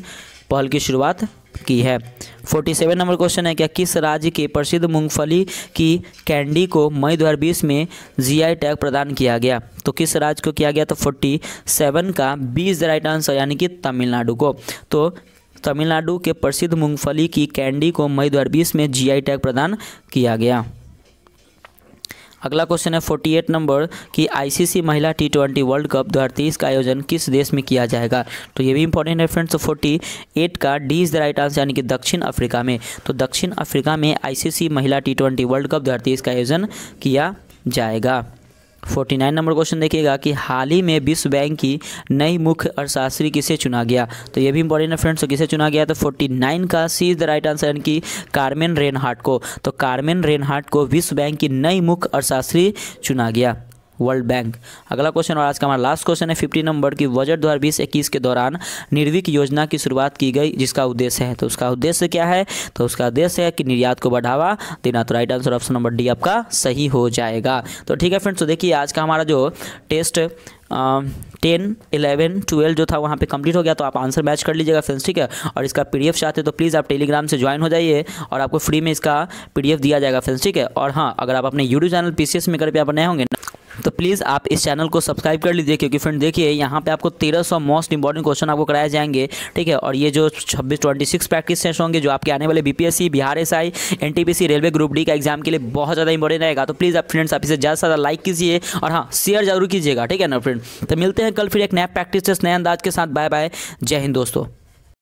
पहल की शुरुआत की है। 47 नंबर क्वेश्चन है क्या किस राज्य के प्रसिद्ध मूंगफली की कैंडी को मई 2020 में जीआई टैग प्रदान किया गया? तो किस राज्य को किया गया? तो 47 का B is the right answer यानी कि तमिलनाडु को। तो तमिलनाडु के प्रसिद्ध मूंगफली की कैंडी को मई 2020 में जीआई टैग प्रदान किया गया। अगला क्वेश्चन है 48 नंबर कि आईसीसी महिला T20 वर्ल्ड कप 2023 का आयोजन किस देश में किया जाएगा? तो ये भी इंपॉर्टेंट है फ्रेंड्स। 48 का D is the right answer यानी कि दक्षिण अफ्रीका में। तो दक्षिण अफ्रीका में आईसीसी महिला T20 वर्ल्ड कप 2023 का आयोजन किया जाएगा। 49 नंबर क्वेश्चन देखिएगा कि हाल ही में विश्व बैंक की नई मुख्य अर्थशास्त्री किसे चुना गया? तो ये भी इंपॉर्टेंट है फ्रेंड्स, तो किसे चुना गया? तो 49 का सी इज द राइट आंसर यानी कि कार्मेन रेनहार्ट को। तो कार्मेन रेनहार्ट को विश्व बैंक की नई मुख्य अर्थशास्त्री चुना गया, वर्ल्ड बैंक। अगला क्वेश्चन और आज का हमारा लास्ट क्वेश्चन है 50 नंबर की बजट 2020-21 के दौरान निर्विक योजना की शुरुआत की गई जिसका उद्देश्य है? तो उसका उद्देश्य क्या है? तो उसका उद्देश्य है कि निर्यात को बढ़ावा देना। तो right answer option number D आपका सही हो जाएगा। तो ठीक है फ्रेंड्स, तो देखिए आज का हमारा जो टेस्ट 10, 11, 12 जो था वहाँ पे कंप्लीट हो गया। तो आप आंसर मैच कर लीजिएगा फ्रेंड्स, ठीक है। और इसका पीडीएफ चाहते तो प्लीज़ आप टेलीग्राम से ज्वाइन हो जाइए और आपको फ्री में इसका पीडीएफ दिया जाएगा फ्रेंड्स, ठीक है। और हाँ, अगर आप अपने यूट्यूब चैनल PCS मेकर पे आप नए होंगे तो प्लीज़ आप इस चैनल को सब्सक्राइब कर लीजिए, क्योंकि फ्रेंड देखिए यहाँ पे आपको 1300 मोस्ट इंपॉर्टेंट क्वेश्चन आपको कराए जाएंगे, ठीक है। और ये जो 26 प्रैक्टिस सेशन होंगे जो आपके आने वाले BPSC, Bihar SI, NTPC, railway group D का एग्जाम के लिए बहुत ज़्यादा इंपॉर्टेंट रहेगा। तो प्लीज़ आप फ्रेंड्स आप इसे ज़्यादा से ज़्यादा लाइक कीजिए और हाँ शेयर जरूर कीजिएगा, ठीक है ना फ्रेंड। तो मिलते हैं कल फिर एक नया प्रैक्टिस टेस्ट नए अंदाज के साथ। बाय बाय, जय हिंद दोस्तों।